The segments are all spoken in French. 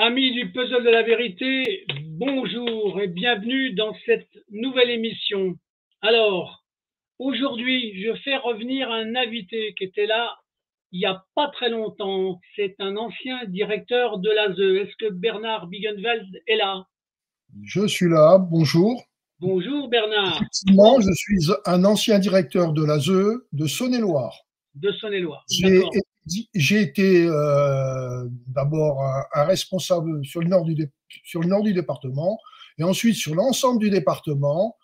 Amis du puzzle de la vérité, bonjour et bienvenue dans cette nouvelle émission. Alors, aujourd'hui, je fais revenir un invité qui était là il n'y a pas très longtemps. C'est un ancien directeur de l'ASE. Est-ce que Bernard Bigenveld est là? Je suis là, bonjour. Bonjour Bernard. Effectivement, Bon, je suis un ancien directeur de l'ASE de Saône-et-Loire. de Saône-et-Loire. J'ai D'accord, j'ai été d'abord un responsable sur le nord du département et ensuite sur l'ensemble du département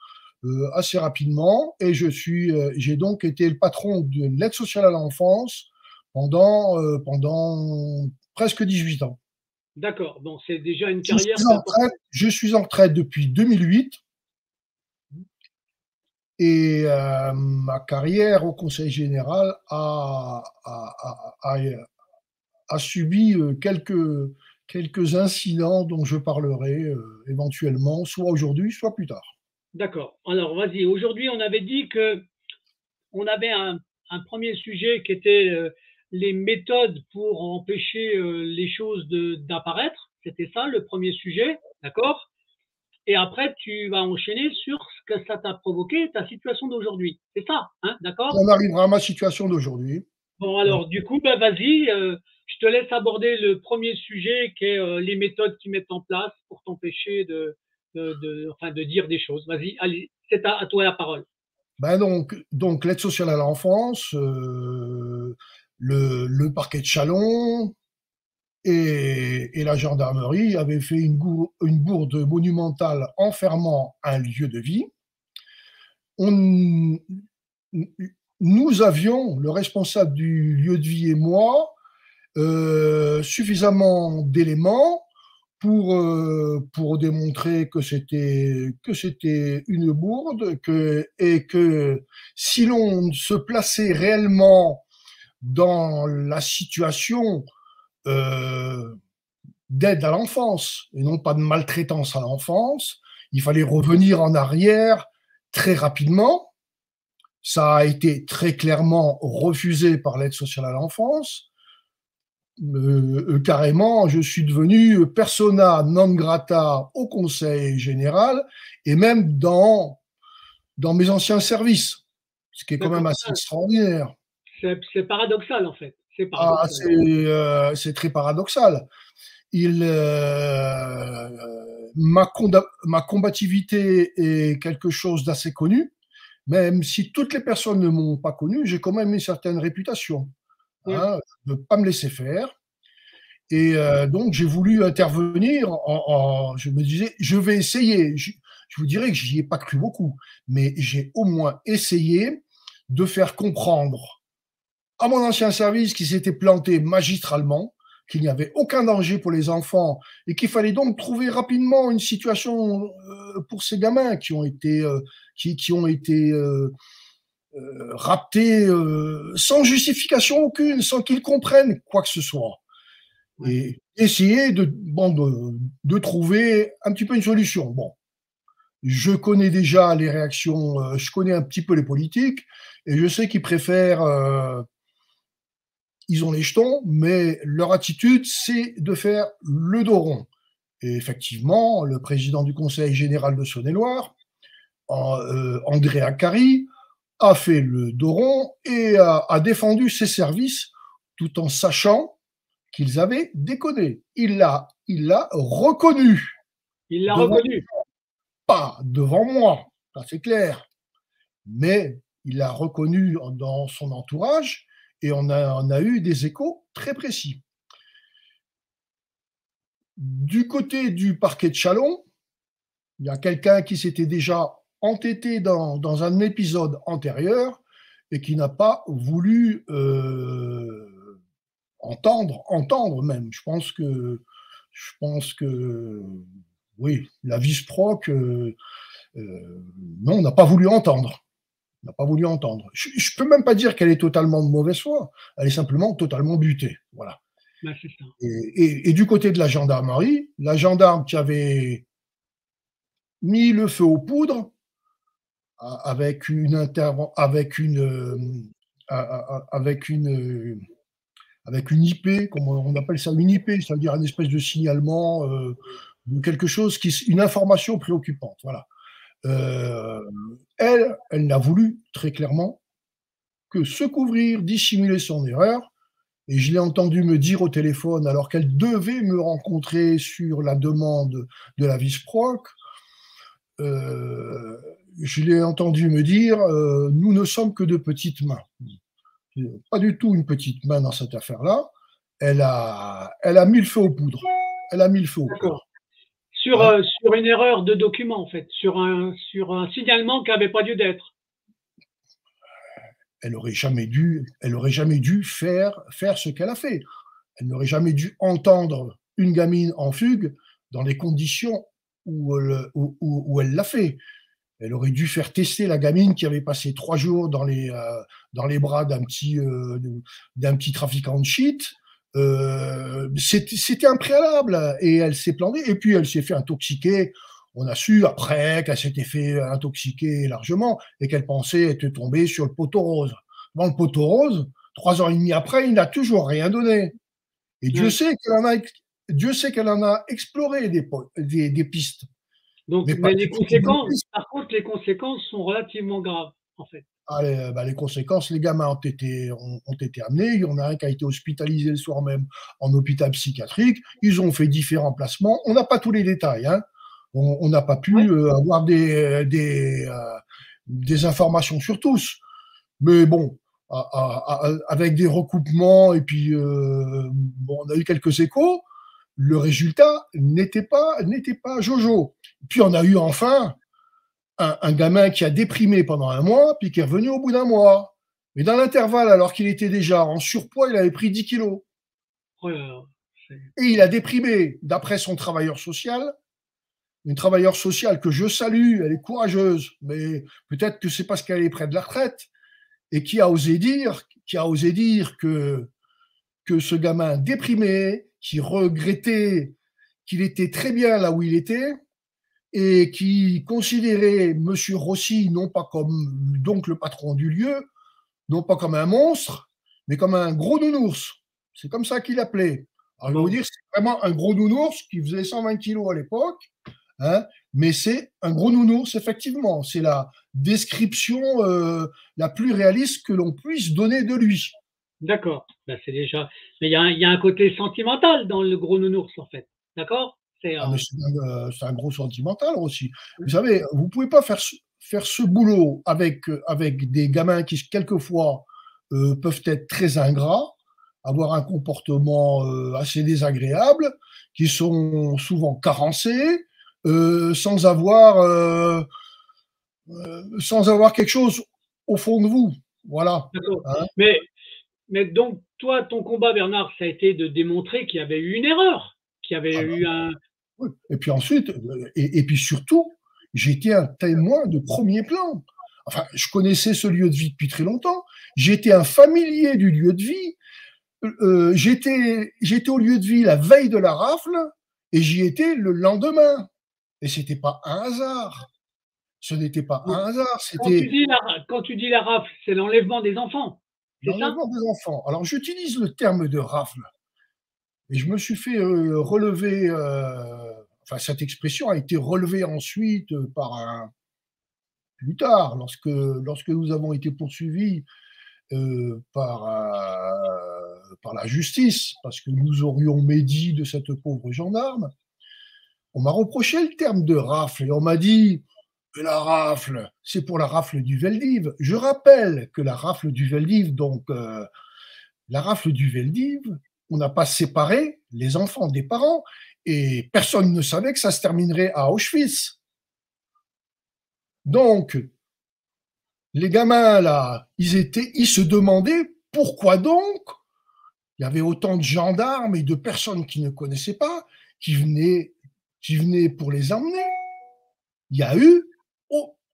assez rapidement. Et j'ai donc été le patron de l'aide sociale à l'enfance pendant presque 18 ans. d'accord. Bon, c'est déjà une carrière qui est importante. Je suis en retraite depuis 2008. Et ma carrière au Conseil général a subi quelques incidents dont je parlerai éventuellement, soit aujourd'hui, soit plus tard. D'accord. Alors, vas-y. Aujourd'hui, on avait dit que on avait un premier sujet qui était les méthodes pour empêcher les choses d'apparaître. C'était ça le premier sujet, d'accord? Et après, tu vas enchaîner sur ce que ça t'a provoqué, ta situation d'aujourd'hui. C'est ça, hein, d'accord? On arrivera à ma situation d'aujourd'hui. Bon, alors, du coup, ben, vas-y, je te laisse aborder le premier sujet qui est les méthodes qu'ils mettent en place pour t'empêcher enfin, de dire des choses. Vas-y, allez, c'est à toi la parole. Ben donc l'aide sociale à l'enfance, le parquet de Châlons et la gendarmerie avaient fait une bourde monumentale enfermant un lieu de vie. On, Nous avions, le responsable du lieu de vie et moi, suffisamment d'éléments pour démontrer que c'était une bourde et que si l'on se plaçait réellement dans la situation euh, d'aide à l'enfance et non pas de maltraitance à l'enfance, il fallait revenir en arrière très rapidement. Ça a été très clairement refusé par l'aide sociale à l'enfance. Carrément, je suis devenu persona non grata au Conseil général et même dans mes anciens services, ce qui est quand même D'accord. assez extraordinaire. C'est paradoxal, en fait. C'est Ah, paradoxal. c'est très paradoxal. Ma combativité est quelque chose d'assez connu, même si toutes les personnes ne m'ont pas connu, j'ai quand même une certaine réputation. Ouais. Hein, de ne pas me laisser faire. Et donc, j'ai voulu intervenir. Je me disais, je vais essayer. Je vous dirais que j'y ai pas cru beaucoup, mais j'ai au moins essayé de faire comprendre à mon ancien service qui s'était planté magistralement, qu'il n'y avait aucun danger pour les enfants et qu'il fallait donc trouver rapidement une situation pour ces gamins qui ont été raptés sans justification aucune, sans qu'ils comprennent quoi que ce soit Ouais. et essayer de trouver un petit peu une solution. Bon, je connais déjà les réactions, je connais un petit peu les politiques, et je sais qu'ils préfèrent, ils ont les jetons, mais leur attitude, c'est de faire le dos rond. Et effectivement, le président du Conseil général de Saône-et-Loire, André Acari, a fait le dos rond et a défendu ses services tout en sachant qu'ils avaient déconné. Il l'a reconnu Il l'a devant, reconnu. pas devant moi, ça c'est clair, mais il l'a reconnu dans son entourage et on a eu des échos très précis. Du côté du parquet de Châlons, il y a quelqu'un qui s'était déjà entêté dans un épisode antérieur et qui n'a pas voulu entendre même. Je pense que oui, la vice-proc, non, n'a pas voulu entendre. N'a pas voulu entendre. Je ne peux même pas dire qu'elle est totalement de mauvaise foi. Elle est simplement totalement butée. Voilà. Ben, c'est ça. Et du côté de la gendarmerie, la gendarme qui avait mis le feu aux poudres avec une avec une IP, comme on appelle ça une IP, c'est-à-dire un espèce de signalement de quelque chose, une information préoccupante. Voilà. Euh, elle n'a voulu très clairement que se couvrir, dissimuler son erreur. Et je l'ai entendu me dire au téléphone, alors qu'elle devait me rencontrer sur la demande de la vice-proc, euh, je l'ai entendu me dire nous ne sommes que de petites mains. Pas du tout une petite main dans cette affaire-là. Elle a mis le feu aux poudres. Elle a mis le feu aux poudres. D'accord. Sur, Hein. sur une erreur de document, en fait, sur un signalement qui n'avait pas lieu d'être. Elle aurait jamais dû faire ce qu'elle a fait. Elle n'aurait jamais dû entendre une gamine en fugue dans les conditions où elle l'a fait. Elle aurait dû faire tester la gamine qui avait passé 3 jours dans les bras d'un petit trafiquant de shit. C'était un préalable et elle s'est plantée. Et puis elle s'est fait intoxiquer. On a su après qu'elle s'était fait intoxiquer largement et qu'elle pensait être tombée sur le poteau rose. Dans le poteau rose, 3 ans et demi après, il n'a toujours rien donné. Et Ouais. Dieu sait qu'elle en a exploré des pistes, Donc, mais pas mais des les petites bonnes conséquences, pistes. par contre, les conséquences sont relativement graves, en fait. Ah, les conséquences, les gamins ont été amenés. Il y en a un qui a été hospitalisé le soir même en hôpital psychiatrique. Ils ont fait différents placements. On n'a pas tous les détails. Hein. On n'a pas pu Ouais. avoir des informations sur tous. Mais bon, avec des recoupements et puis bon, on a eu quelques échos. Le résultat n'était pas Jojo. Puis on a eu enfin un gamin qui a déprimé pendant un mois, puis qui est revenu au bout d'un mois. Mais dans l'intervalle, alors qu'il était déjà en surpoids, il avait pris 10 kilos. Oh là là, Et il a déprimé, d'après son travailleur social, une travailleure sociale que je salue, elle est courageuse, mais peut-être que c'est parce qu'elle est près de la retraite, et qui a osé dire que ce gamin déprimé, qui regrettait qu'il était très bien là où il était, et qui considérait Monsieur Rossi non pas comme donc le patron du lieu, non pas comme un monstre, mais comme un gros nounours. C'est comme ça qu'il l'appelait. Alors je vais vous bon. dire, c'est vraiment un gros nounours qui faisait 120 kilos à l'époque, hein, mais c'est un gros nounours, effectivement. C'est la description la plus réaliste que l'on puisse donner de lui. D'accord. Ben, c'est déjà. Mais il y a un côté sentimental dans le gros nounours, en fait. D'accord. C'est Ah, mais c'est un gros sentimental aussi. Vous savez, vous pouvez pas faire ce boulot avec des gamins qui, quelquefois, peuvent être très ingrats, avoir un comportement assez désagréable, qui sont souvent carencés, sans avoir quelque chose au fond de vous. Voilà. d'accord. Hein. Mais, mais donc, toi, ton combat, Bernard, ça a été de démontrer qu'il y avait eu une erreur, qu'il y avait Ah eu bah, un. oui. Et puis ensuite, et puis surtout, j'étais un témoin de premier plan. Enfin, je connaissais ce lieu de vie depuis très longtemps. J'étais un familier du lieu de vie. J'étais au lieu de vie la veille de la rafle et j'y étais le lendemain. Et c'était pas un hasard. Ce n'était pas Donc, un hasard. C'était quand tu dis la rafle, c'est l'enlèvement des enfants. C'est ça? l'enlèvement des enfants. Alors, j'utilise le terme de rafle. Et je me suis fait relever. Enfin, cette expression a été relevée ensuite par plus tard, lorsque nous avons été poursuivis par la justice, parce que nous aurions médit de cette pauvre gendarme, on m'a reproché le terme de rafle et on m'a dit la rafle, c'est pour la rafle du Veldiv. Je rappelle que la rafle du Veldiv, la rafle du Veldiv, on n'a pas séparé les enfants des parents et personne ne savait que ça se terminerait à Auschwitz. Donc, les gamins, là, ils se demandaient pourquoi donc il y avait autant de gendarmes et de personnes qui ne connaissaient pas, qui venaient pour les emmener. Il y a eu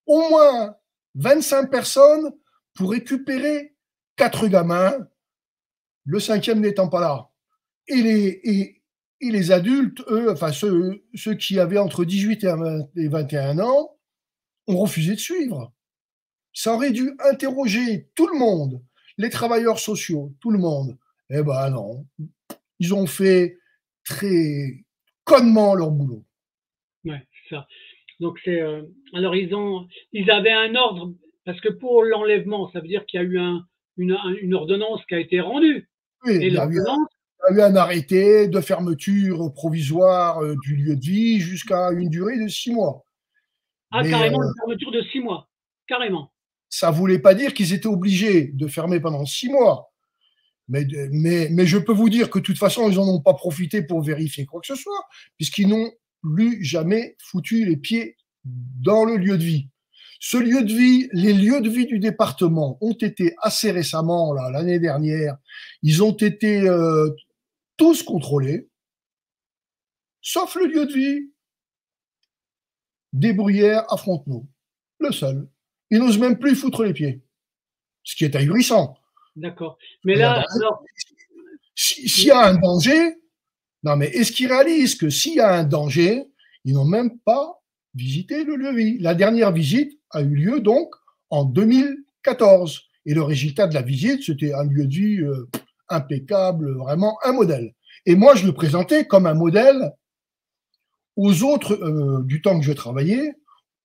au moins 25 personnes pour récupérer 4 gamins, le cinquième n'étant pas là. Et les adultes, eux, enfin ceux qui avaient entre 18 et 21 ans, ont refusé de suivre. Ça aurait dû interroger tout le monde, les travailleurs sociaux, tout le monde. Eh ben non, ils ont fait très connement leur boulot. Ouais, c'est ça. Donc alors ils avaient un ordre parce que pour l'enlèvement, ça veut dire qu'il y a eu une ordonnance qui a été rendue. Oui, Et il y a eu l'ordonnance un arrêté de fermeture provisoire du lieu de vie jusqu'à une durée de 6 mois. a Mais carrément une fermeture de 6 mois, carrément. ça ne voulait pas dire qu'ils étaient obligés de fermer pendant 6 mois. Mais je peux vous dire que de toute façon, ils n'en ont pas profité pour vérifier quoi que ce soit, puisqu'ils n'ont plus jamais foutu les pieds dans le lieu de vie. Ce lieu de vie, les lieux de vie du département ont été assez récemment, l'année dernière, ils ont été tous contrôlés, sauf le lieu de vie des Bruyères à Frontenau, le seul. Ils n'osent même plus y foutre les pieds, ce qui est ahurissant. D'accord. Mais là, alors, s'il y a un danger, non mais est-ce qu'ils réalisent que s'il y a un danger, ils n'ont même pas visité le lieu de vie. La dernière visite a eu lieu donc en 2014. Et le résultat de la visite, c'était un lieu de vie impeccable, vraiment un modèle. Et moi, je le présentais comme un modèle aux autres, du temps que je travaillais,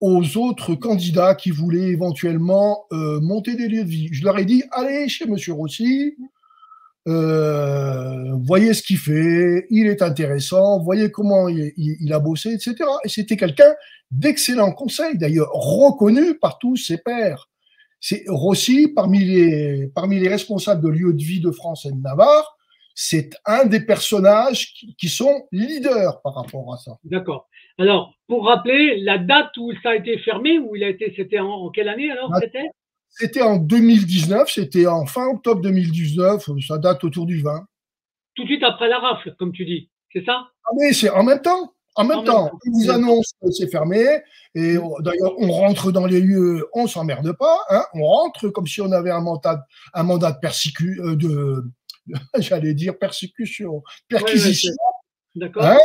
aux autres candidats qui voulaient éventuellement monter des lieux de vie. Je leur ai dit, allez chez Monsieur Rossi, voyez ce qu'il fait, il est intéressant, voyez comment il a bossé, etc. Et c'était quelqu'un d'excellent conseil, d'ailleurs reconnu par tous ses pairs. C'est Rossi, parmi les responsables de lieux de vie de France et de Navarre, c'est un des personnages qui sont leaders par rapport à ça. d'accord. Alors, pour rappeler, la date où ça a été fermé, où il a été, c'était en quelle année alors c'était? C'était en 2019, c'était en fin octobre 2019, ça date autour du 20. Tout de suite après la rafle, comme tu dis, c'est ça? Ah mais c'est en même temps. En même En même temps, temps. ils vous annoncent que c'est fermé, et d'ailleurs, on rentre dans les lieux, on s'emmerde pas, hein, on rentre comme si on avait un mandat de j'allais dire persécution, Ouais, ouais, perquisition, d'accord. hein,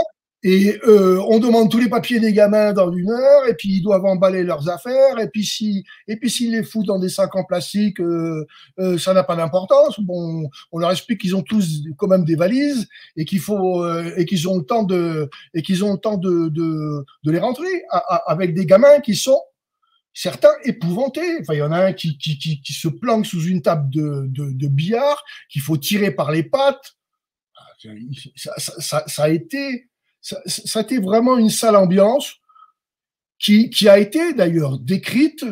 et on demande tous les papiers des gamins dans 1 heure, et puis ils doivent emballer leurs affaires, et puis s'ils les foutent dans des sacs en plastique, ça n'a pas d'importance. Bon, on leur explique qu'ils ont tous quand même des valises et qu'ils ont le temps de les rentrer avec des gamins qui sont certains épouvantés. Enfin, il y en a un qui se planque sous une table de billard, qu'il faut tirer par les pattes. Ça a été vraiment une sale ambiance qui a été d'ailleurs décrite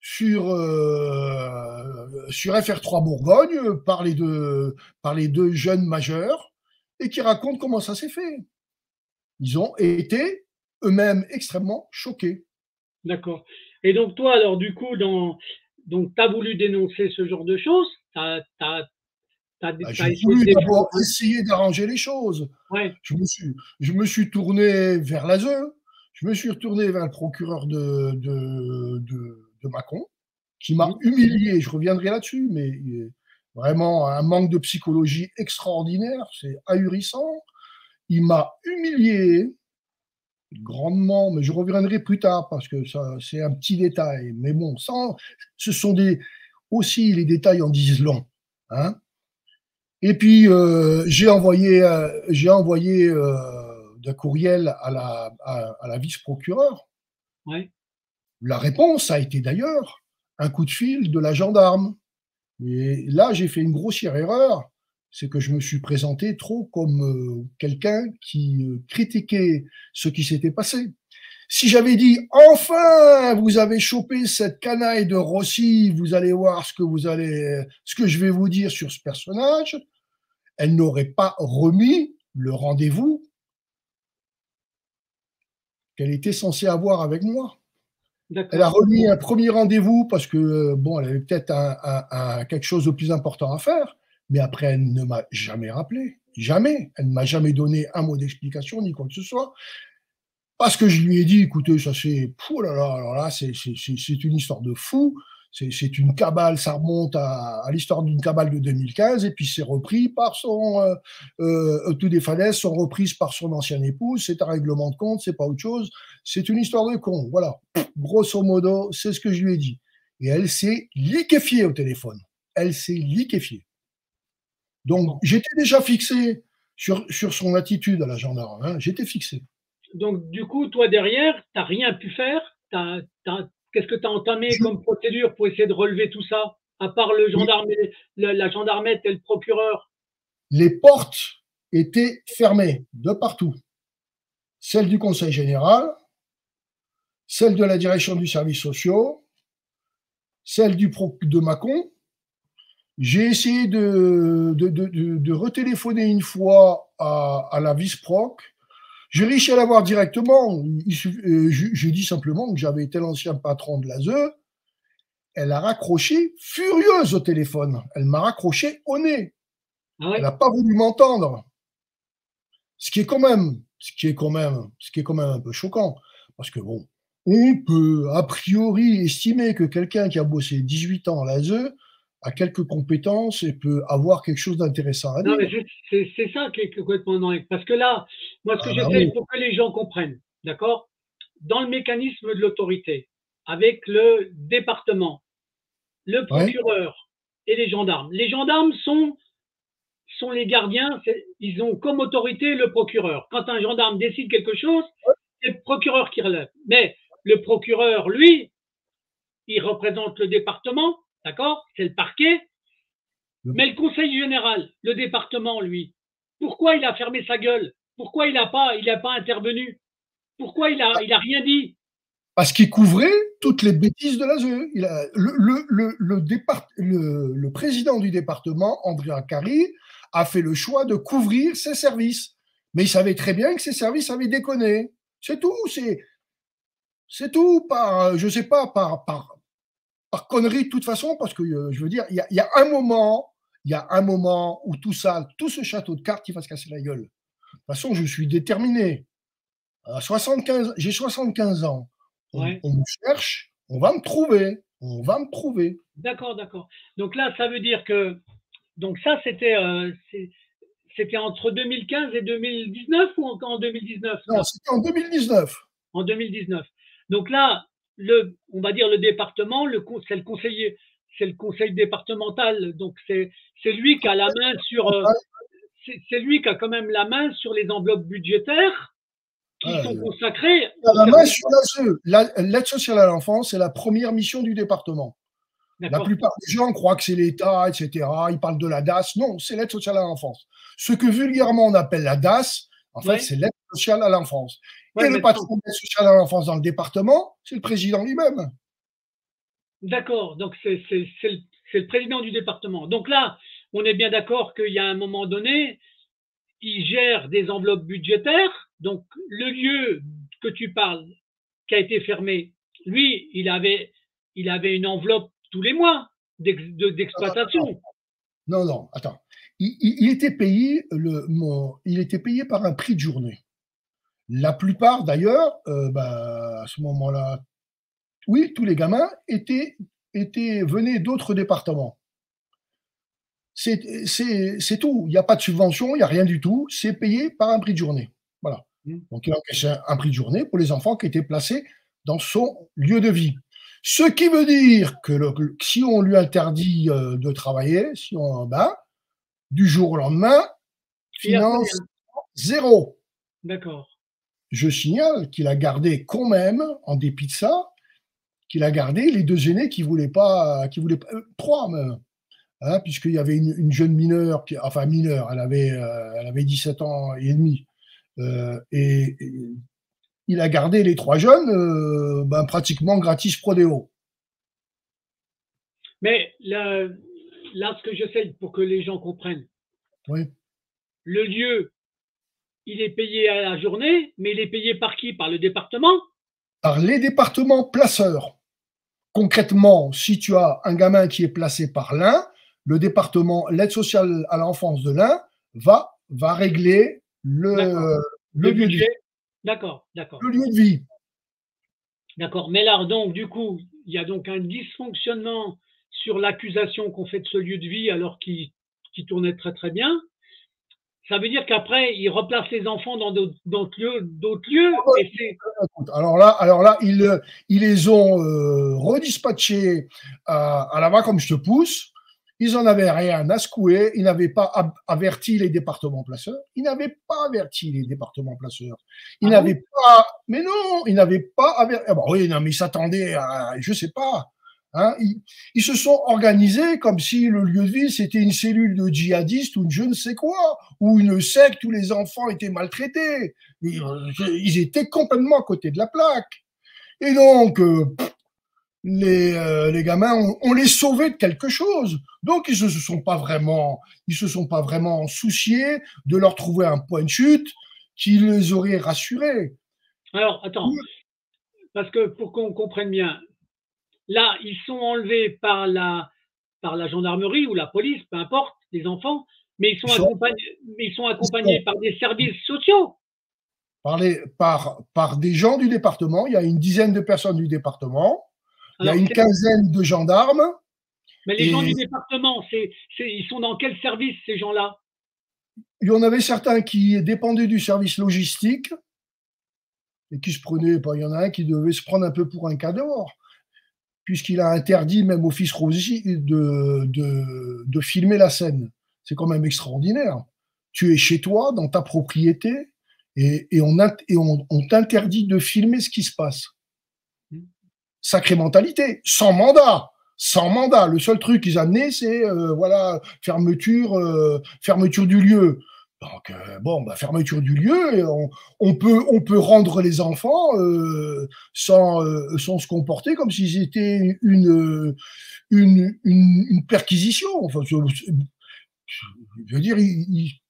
sur FR3 Bourgogne par les deux jeunes majeurs, et qui racontent comment ça s'est fait. Ils ont été eux-mêmes extrêmement choqués. D'accord. Et donc toi, alors du coup, donc tu as voulu dénoncer ce genre de choses, J'ai essayé voulu de d'abord défendre. essayer d'arranger les choses. Ouais. Je me suis tourné vers l'ASE, je me suis retourné vers le procureur de Mâcon, qui m'a humilié. Je reviendrai là-dessus, mais vraiment un manque de psychologie extraordinaire, c'est ahurissant. Il m'a humilié grandement, mais je reviendrai plus tard parce que ça, c'est un petit détail. Mais bon, ce sont aussi les détails en disent long, hein. Et puis j'ai envoyé d'un courriel à la vice-procureure. Ouais. La réponse a été d'ailleurs un coup de fil de la gendarme. Et là, j'ai fait une grossière erreur, c'est que je me suis présenté trop comme quelqu'un qui critiquait ce qui s'était passé. Si j'avais dit enfin vous avez chopé cette canaille de Rossi, vous allez voir ce que je vais vous dire sur ce personnage, elle n'aurait pas remis le rendez-vous qu'elle était censée avoir avec moi. Elle a D'accord. remis un premier rendez-vous parce que, bon, elle avait peut-être quelque chose de plus important à faire, mais après, elle ne m'a jamais rappelé. Jamais. Elle ne m'a jamais donné un mot d'explication ni quoi que ce soit. Parce que je lui ai dit, écoutez, ça c'est, oh là là, alors là, c'est une histoire de fou. C'est une cabale, ça remonte à l'histoire d'une cabale de 2015, et puis c'est repris par toutes les falaises sont reprises par son ancienne épouse, c'est un règlement de compte, c'est pas autre chose, c'est une histoire de con, voilà. Grosso modo, c'est ce que je lui ai dit. Et elle s'est liquéfiée au téléphone. Elle s'est liquéfiée. Donc, Bon. j'étais déjà fixé sur son attitude à la gendarme. Hein. J'étais fixé. Donc, du coup, toi, derrière, tu n'as rien pu faire. Qu'est-ce que tu as entamé Je- comme procédure pour essayer de relever tout ça, à part le gendarme, la gendarmette et le procureur? les portes étaient fermées de partout. Celle du Conseil général, celle de la direction du service sociaux, celle de Mâcon. J'ai essayé de retéléphoner une fois à la vice-proc. J'ai réussi à l'avoir directement. Je dis simplement que j'avais été l'ancien patron de l'ASE. Elle a raccroché furieuse au téléphone. Elle m'a raccroché au nez. Ah Elle ouais? n'a pas voulu m'entendre. Ce qui est quand même un peu choquant. Parce que bon, on peut a priori estimer que quelqu'un qui a bossé 18 ans à l'ASE a quelques compétences et peut avoir quelque chose d'intéressant à Non, dire. mais c'est ça qui est complètement dingue. Parce que là, moi, ce que Ah bah j'essaye oui. pour que les gens comprennent, d'accord? Dans le mécanisme de l'autorité, avec le département, le Ouais. procureur et les gendarmes. Les gendarmes sont les gardiens, ils ont comme autorité le procureur. Quand un gendarme décide quelque chose, c'est le procureur qui relève. Mais le procureur, lui, il représente le département, d'accord? C'est le parquet. Mais le conseil général, le département, lui, pourquoi il a fermé sa gueule? Pourquoi il a pas intervenu? Pourquoi il a rien dit? Parce qu'il couvrait toutes les bêtises de l'ASE. Le président du département, André Acari, a fait le choix de couvrir ses services. Mais il savait très bien que ses services avaient déconné. C'est tout. C'est tout. Je sais pas, par connerie de toute façon, parce que je veux dire, il y a un moment où tout ça, tout ce château de cartes, il va se casser la gueule. De toute façon, je suis déterminé. J'ai 75 ans. Ouais. On me cherche, on va me trouver. On va me trouver. D'accord, d'accord. Donc là, ça veut dire que donc ça, c'était entre 2015 et 2019 ou encore en 2019 Non, ça? c'était en 2019. En 2019. Donc là, on va dire le département, c'est le conseil départemental. Donc c'est lui qui a la main sur, c'est lui qui a quand même la main sur les enveloppes budgétaires qui sont consacrées au La main service. sur l'aide sociale à l'enfance, c'est la première mission du département. La D'accord. plupart des gens croient que c'est l'État, etc. Ils parlent de la DAS. Non, c'est l'aide sociale à l'enfance. Ce que vulgairement on appelle la DAS, en fait, Ouais. c'est l'aide sociale à l'enfance. Ouais, Et le mais patron de l'aide sociale à l'enfance dans le département, c'est le président lui-même. d'accord. Donc c'est le président du département. Donc là, on est bien d'accord qu'il y a un moment donné, il gère des enveloppes budgétaires. Donc, le lieu que tu parles, qui a été fermé, lui, il avait une enveloppe tous les mois d'exploitation. Non, non, attends. Il était payé, il était payé par un prix de journée. La plupart, d'ailleurs, à ce moment-là, oui, tous les gamins venaient d'autres départements. C'est tout. Il n'y a pas de subvention, il n'y a rien du tout. C'est payé par un prix de journée. Voilà. Donc, il encaissait un prix de journée pour les enfants qui étaient placés dans son lieu de vie. Ce qui veut dire que si on lui interdit de travailler, du jour au lendemain, Il a plus finance rien. zéro. D'accord. Je signale qu'il a gardé quand même, en dépit de ça, qu'il a gardé les deux aînés trois même. Hein, puisqu'il y avait une jeune mineure, enfin mineure, elle avait 17 ans et demi. Et il a gardé les trois jeunes pratiquement gratis prodéo. Mais là, ce que j'essaie pour que les gens comprennent, Oui. le lieu, il est payé à la journée, mais il est payé par qui? Par le département? Par les départements placeurs. Concrètement, si tu as un gamin qui est placé par l'un, le département, l'aide sociale à l'enfance de l'un va régler D'accord. le Le lieu de vie. budget? D'accord, d'accord. Le lieu de vie. D'accord. Mais là, donc, du coup, il y a donc un dysfonctionnement sur l'accusation qu'on fait de ce lieu de vie alors qu'il tournait très très bien. Ça veut dire qu'après, ils replacent les enfants dans d'autres lieux, et c'est Alors là, ils les ont redispatchés à la va comme je te pousse. Ils en avaient rien à secouer. Ils n'avaient pas averti les départements placeurs. Ils n'avaient pas averti les départements placeurs. Ils Ah bon? n'avaient pas, mais non, ils n'avaient pas averti. Ah bah oui, non, mais ils s'attendaient à, je sais pas. Hein, ils se sont organisés comme si le lieu de vie c'était une cellule de djihadistes ou je ne sais quoi, ou une secte où les enfants étaient maltraités. Ils étaient complètement à côté de la plaque. Et donc, les gamins, on les sauvait de quelque chose. Donc, ils se sont pas vraiment souciés de leur trouver un point de chute qui les aurait rassurés. Alors, attends, parce que pour qu'on comprenne bien, là, ils sont enlevés par la gendarmerie ou la police, peu importe, les enfants, mais ils sont accompagnés par des services sociaux. Par des gens du département. Il y a une dizaine de personnes du département. Il y a Alors, une quinzaine de gendarmes. mais les gens du département, ils sont dans quel service, ces gens-là? Il y en avait certains qui dépendaient du service logistique et qui se prenaient, il y en a un qui devait se prendre un peu pour un cador, puisqu'il a interdit même au fils Rosy de filmer la scène. C'est quand même extraordinaire. Tu es chez toi, dans ta propriété, et on t'interdit de filmer ce qui se passe. Sacrée mentalité, sans mandat. Sans mandat. Le seul truc qu'ils amenaient, c'est voilà, fermeture du lieu. Donc bon, bah, fermeture du lieu, et on peut rendre les enfants sans se comporter comme s'ils étaient une perquisition. Enfin, je veux dire,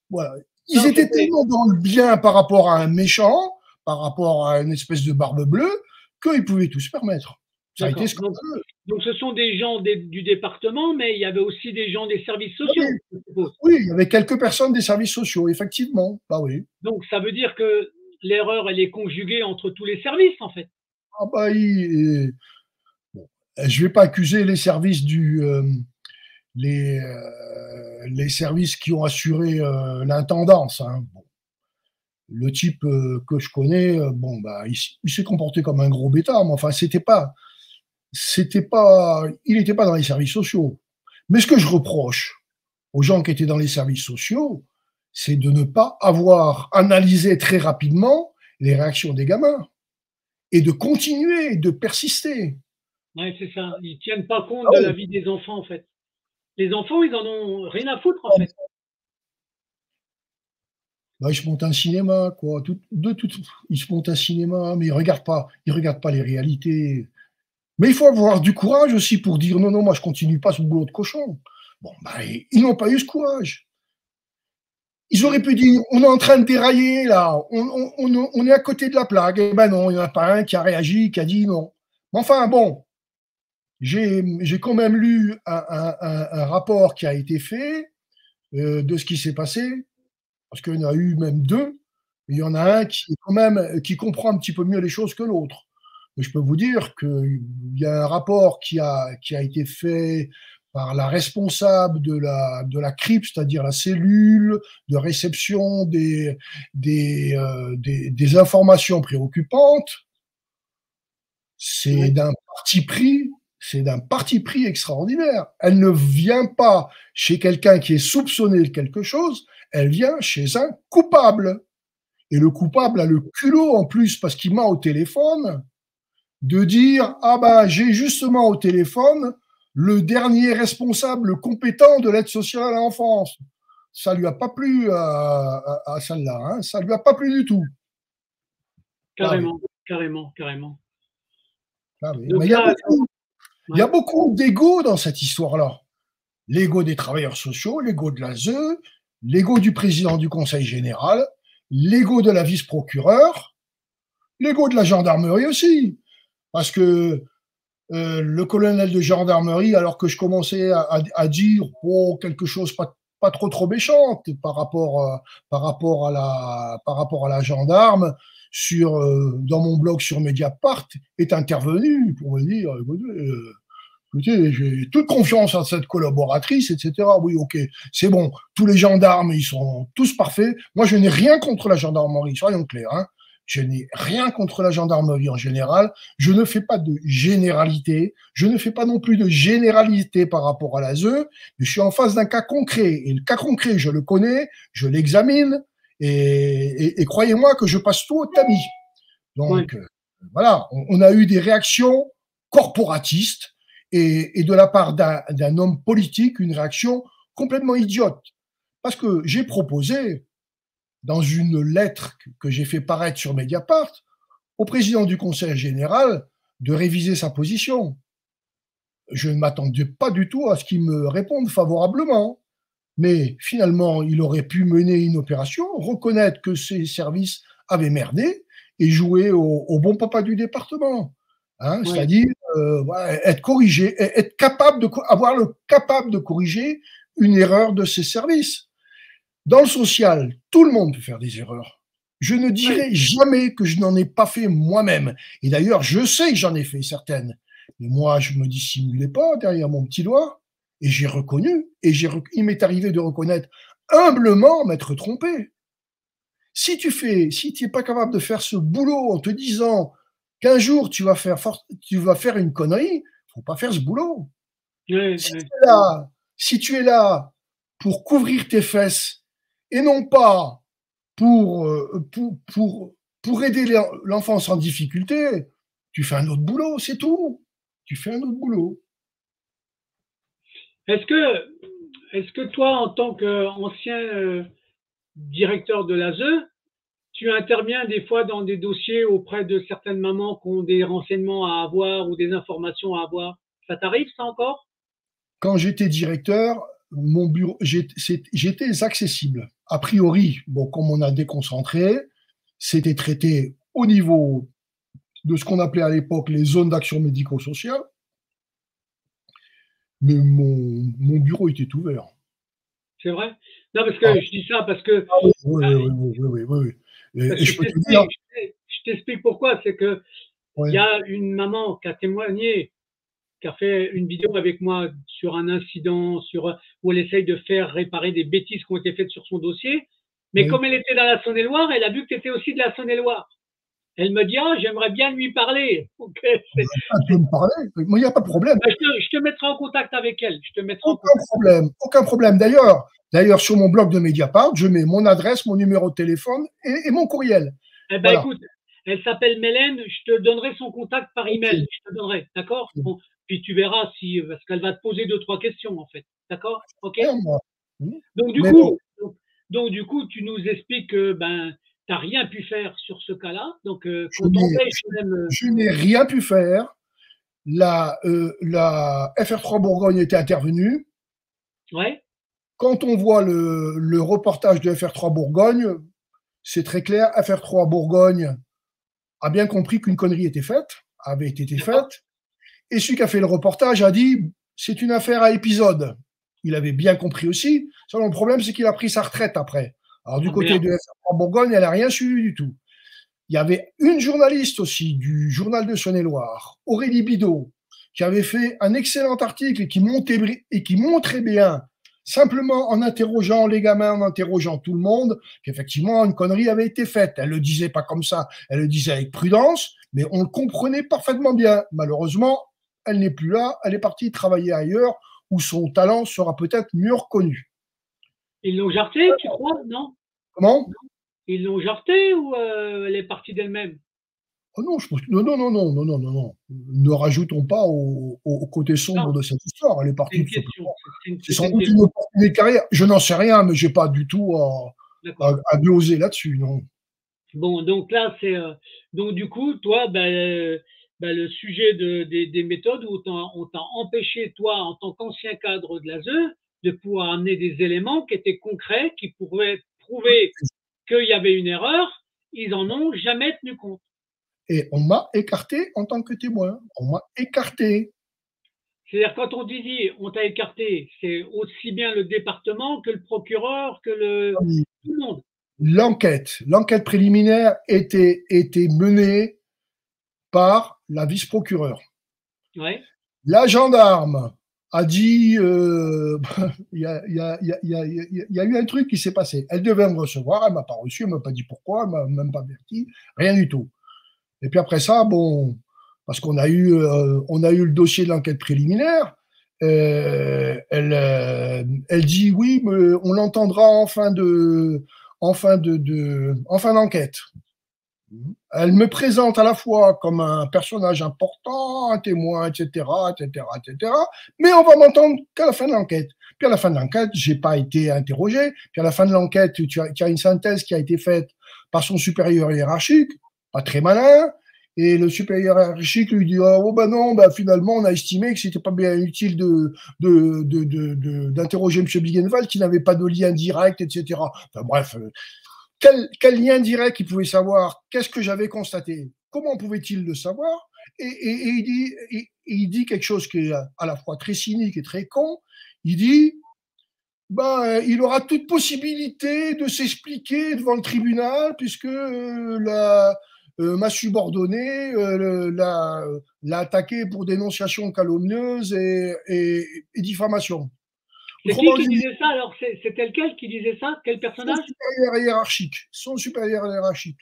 voilà. Ils étaient tellement dans le bien par rapport à un méchant, par rapport à une espèce de barbe bleue, qu'ils pouvaient tout se permettre. Ça a été scandaleux. Donc, ce sont des gens du département, mais il y avait aussi des gens des services sociaux, je suppose. Oui, il y avait quelques personnes des services sociaux, effectivement. Bah oui. Donc, ça veut dire que l'erreur, elle est conjuguée entre tous les services, en fait. Ah bah, bon, je vais pas accuser les services les services qui ont assuré l'intendance. Hein. Bon. Le type que je connais, bon bah, il s'est comporté comme un gros bêta, mais enfin, il n'était pas dans les services sociaux. Mais ce que je reproche aux gens qui étaient dans les services sociaux, c'est de ne pas avoir analysé très rapidement les réactions des gamins et de continuer, de persister. Oui, c'est ça. Ils ne tiennent pas compte de la vie des enfants, en fait. Les enfants, ils en ont rien à foutre, en fait. Bah, ils se montent un cinéma, quoi. Ils se montent un cinéma, mais ils regardent pas les réalités. Mais il faut avoir du courage aussi pour dire non, non, moi je continue pas ce boulot de cochon. Bon, bah, ils n'ont pas eu ce courage. Ils auraient pu dire on est en train de dérailler là, on est à côté de la plaque. Eh ben non, il n'y en a pas un qui a réagi, qui a dit non. Mais enfin, bon, j'ai quand même lu un rapport qui a été fait de ce qui s'est passé, parce qu'il y en a eu même deux, mais il y en a un qui comprend un petit peu mieux les choses que l'autre. Mais je peux vous dire qu'il y a un rapport qui a été fait par la responsable de la CRIP, c'est-à-dire la cellule de réception des informations préoccupantes. C'est d'un parti pris extraordinaire. Elle ne vient pas chez quelqu'un qui est soupçonné de quelque chose, elle vient chez un coupable. Et le coupable a le culot en plus, parce qu'il m'a au téléphone, de dire « Ah ben, j'ai justement au téléphone le dernier responsable compétent de l'aide sociale à l'enfance. » Ça lui a pas plu à celle-là, hein, ça lui a pas plu du tout. Carrément, carrément, carrément. Ah oui. Mais il y a beaucoup d'ego dans cette histoire-là. L'ego des travailleurs sociaux, l'ego de l'ASE, l'ego du président du conseil général, l'ego de la vice-procureure, l'ego de la gendarmerie aussi. Parce que le colonel de gendarmerie, alors que je commençais à dire oh, quelque chose pas trop méchante par rapport à la gendarme, dans mon blog sur Mediapart, est intervenu pour me dire écoutez, j'ai toute confiance en cette collaboratrice, etc. Oui, ok, c'est bon. Tous les gendarmes, ils sont tous parfaits. Moi, je n'ai rien contre la gendarmerie, soyons clairs. Hein. Je n'ai rien contre la gendarmerie en général. Je ne fais pas de généralité. Je ne fais pas non plus de généralité par rapport à l'ASE. Mais je suis en face d'un cas concret. Et le cas concret, je le connais, je l'examine. Et croyez-moi que je passe tout au tamis. Donc, voilà, on a eu des réactions corporatistes et de la part d'un homme politique, une réaction complètement idiote. Parce que j'ai proposé, dans une lettre que j'ai fait paraître sur Mediapart, au président du Conseil général de réviser sa position. Je ne m'attendais pas du tout à ce qu'il me réponde favorablement. Mais finalement, il aurait pu mener une opération, reconnaître que ses services avaient merdé et jouer au bon papa du département. Hein, Oui. C'est-à-dire être corrigé, être capable avoir le capable de corriger une erreur de ses services. Dans le social, tout le monde peut faire des erreurs. Je ne dirai jamais que je n'en ai pas fait moi-même. Et d'ailleurs, je sais que j'en ai fait certaines. Mais moi, je me dissimulais pas derrière mon petit doigt. Et j'ai reconnu. Et il m'est arrivé de reconnaître humblement m'être trompé. Si tu n'es pas capable de faire ce boulot en te disant qu'un jour tu vas faire une connerie, faut pas faire ce boulot. Si tu es là pour couvrir tes fesses et non pas pour aider l'enfance en difficulté, tu fais un autre boulot, c'est tout. Tu fais un autre boulot. Est-ce que toi, en tant qu'ancien directeur de l'ASE, tu interviens des fois dans des dossiers auprès de certaines mamans qui ont des renseignements à avoir ou des informations à avoir? Ça t'arrive, ça encore? Quand j'étais directeur, mon bureau, j'étais accessible. A priori, bon, comme on a déconcentré, c'était traité au niveau de ce qu'on appelait à l'époque les zones d'action médico-sociale. Mais mon bureau était ouvert. C'est vrai? Non, parce que je dis ça parce que. Oui. Et je peux te dire. Je t'explique pourquoi. C'est que il y a une maman qui a témoigné, qui a fait une vidéo avec moi sur un incident, où elle essaye de faire réparer des bêtises qui ont été faites sur son dossier. Mais comme elle était dans la Saône-et-Loire, elle a vu que tu étais aussi de la Saône-et-Loire. Elle me dit, j'aimerais bien lui parler. Okay, tu peux me parler? Moi, il n'y a pas de problème. Je te mettrai en contact avec elle. Aucun problème. D'ailleurs, sur mon blog de Mediapart, je mets mon adresse, mon numéro de téléphone et mon courriel. Eh ben, écoute, elle s'appelle Mélène. Je te donnerai son contact par email. Je te donnerai, d'accord? Bon, puis tu verras parce qu'elle va te poser 2-3 questions, en fait. D'accord? Ok? Donc, du coup, tu nous expliques que, tu n'as rien pu faire sur ce cas-là. Donc, je n'ai rien pu faire. La FR3 Bourgogne était intervenue. Ouais. Quand on voit le reportage de FR3 Bourgogne, c'est très clair. FR3 Bourgogne a bien compris qu'une connerie avait été faite. Et celui qui a fait le reportage a dit c'est une affaire à épisode. Il avait bien compris aussi. Seulement, le problème, c'est qu'il a pris sa retraite après. Alors, du côté de FR3 Bourgogne, elle n'a rien suivi du tout. Il y avait une journaliste aussi du journal de Saône-et-Loire, Aurélie Bidot, qui avait fait un excellent article et qui montrait bien, simplement en interrogeant les gamins, en interrogeant tout le monde, qu'effectivement une connerie avait été faite. Elle le disait pas comme ça, elle le disait avec prudence, mais on le comprenait parfaitement bien. Malheureusement, elle n'est plus là, elle est partie travailler ailleurs, où son talent sera peut-être mieux reconnu. Ils l'ont jarté, tu crois, non? Comment? Ils l'ont jarté ou elle est partie d'elle-même? Oh non, non. Ne rajoutons pas au côté sombre de cette histoire. Elle est partie tout simplement. C'est sans doute une opportunité de carrière. Je n'en sais rien, mais je n'ai pas du tout à gloser là-dessus, non. Bon, donc là, donc du coup, toi, le sujet des méthodes où on t'a empêché, toi, en tant qu'ancien cadre de l'ASE, de pouvoir amener des éléments qui étaient concrets, qui pourraient prouver qu'il y avait une erreur, ils n'en ont jamais tenu compte. Et on m'a écarté en tant que témoin. On m'a écarté. C'est-à-dire, quand on dit on t'a écarté, c'est aussi bien le département que le procureur, que tout le monde. L'enquête préliminaire était menée par la vice-procureure. Ouais. La gendarme a dit, il y a eu un truc qui s'est passé. Elle devait me recevoir, elle m'a pas reçu, elle m'a pas dit pourquoi, elle m'a même pas averti, rien du tout. Et puis après ça, bon, parce on a eu le dossier de l'enquête préliminaire. Elle dit oui, mais on l'entendra en fin d'enquête. Elle me présente à la fois comme un personnage important, un témoin, etc., etc., etc., mais on va m'entendre qu'à la fin de l'enquête. Puis à la fin de l'enquête, j'ai pas été interrogé. Puis à la fin de l'enquête, tu as une synthèse qui a été faite par son supérieur hiérarchique, pas très malin, et le supérieur hiérarchique lui dit oh ben non, ben finalement on a estimé que c'était pas bien utile d'interroger M. Biegenwald qui n'avait pas de lien direct, etc. Enfin bref, quel lien direct il pouvait savoir? Qu'est-ce que j'avais constaté? Comment pouvait-il le savoir? Il dit quelque chose qui est à la fois très cynique et très con. Il dit ben, il aura toute possibilité de s'expliquer devant le tribunal puisque ma subordonnée l'a attaqué pour dénonciation calomnieuse et diffamation. C'est qui disait ça alors? C'était lequel qui disait ça? Quel personnage? Son supérieur hiérarchique,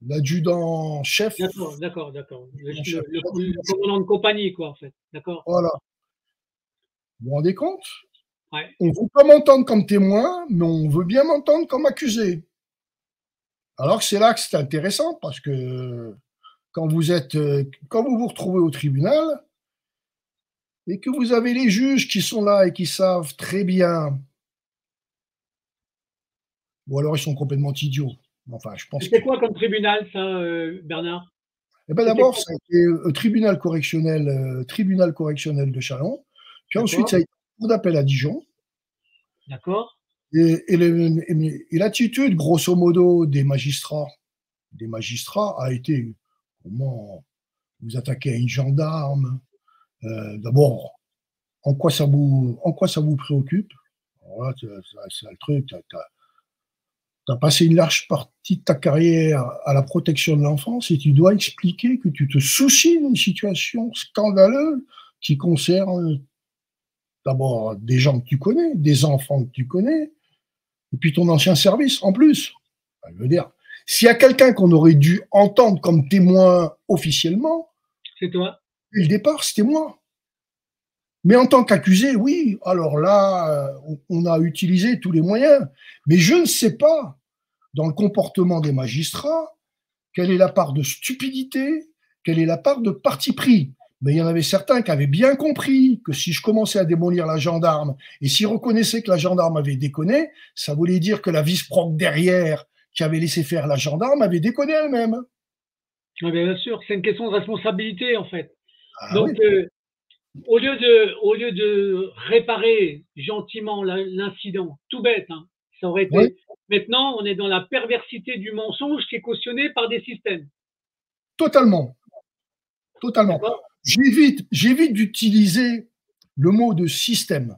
l'adjudant chef. D'accord. Le commandant de compagnie, quoi, en fait. D'accord. Voilà. Vous vous rendez compte? Ouais. On ne veut pas m'entendre comme témoin, mais on veut bien m'entendre comme accusé. Alors que c'est là que c'est intéressant, parce que quand vous vous retrouvez au tribunal, et que vous avez les juges qui sont là et qui savent très bien, ou alors ils sont complètement idiots. Enfin, je pense C'était quoi comme tribunal, ça, Bernard? Eh ben d'abord, ça a été tribunal correctionnel de Châlons. Puis ensuite, ça a été cour d'appel à Dijon. D'accord. Et l'attitude, grosso modo, des magistrats a été comment vous attaquez à une gendarme. D'abord, en quoi ça vous préoccupe? Voilà, c'est le truc. Tu as passé une large partie de ta carrière à la protection de l'enfance et tu dois expliquer que tu te soucies d'une situation scandaleuse qui concerne d'abord des gens que tu connais, des enfants que tu connais, et puis ton ancien service en plus. Je veux dire, s'il y a quelqu'un qu'on aurait dû entendre comme témoin officiellement, c'est toi. Dès le départ, c'était moi. Mais en tant qu'accusé, oui, alors là, on a utilisé tous les moyens. Mais je ne sais pas, dans le comportement des magistrats, quelle est la part de stupidité, quelle est la part de parti pris. Mais il y en avait certains qui avaient bien compris que si je commençais à démolir la gendarme et s'ils reconnaissaient que la gendarme avait déconné, ça voulait dire que la vice-proc derrière qui avait laissé faire la gendarme avait déconné elle-même. Ah, bien sûr, c'est une question de responsabilité, en fait. Ah, donc, oui. Au lieu de réparer gentiment l'incident, tout bête, hein, ça aurait été. Oui. Maintenant, on est dans la perversité du mensonge qui est cautionnée par des systèmes. Totalement. J'évite d'utiliser le mot de système.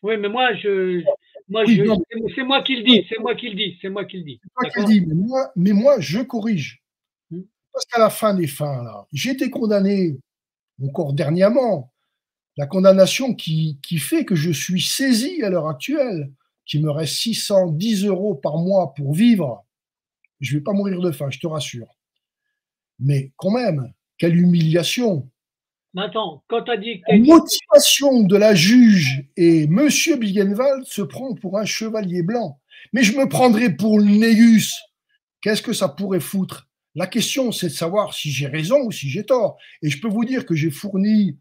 Oui, mais c'est moi qui le dis, c'est moi qui le dis. Mais moi, je corrige. Parce qu'à la fin des fins, là, j'ai été condamné, encore dernièrement, la condamnation qui fait que je suis saisi à l'heure actuelle, qu'il me reste 610 € par mois pour vivre. Je ne vais pas mourir de faim, je te rassure. Mais quand même, quelle humiliation. Mais attends, quand tu as dit que la motivation de la juge et Monsieur Biegenwald se prend pour un chevalier blanc. Mais je me prendrais pour le Négus. Qu'est-ce que ça pourrait foutre? La question, c'est de savoir si j'ai raison ou si j'ai tort. Et je peux vous dire que j'ai fourni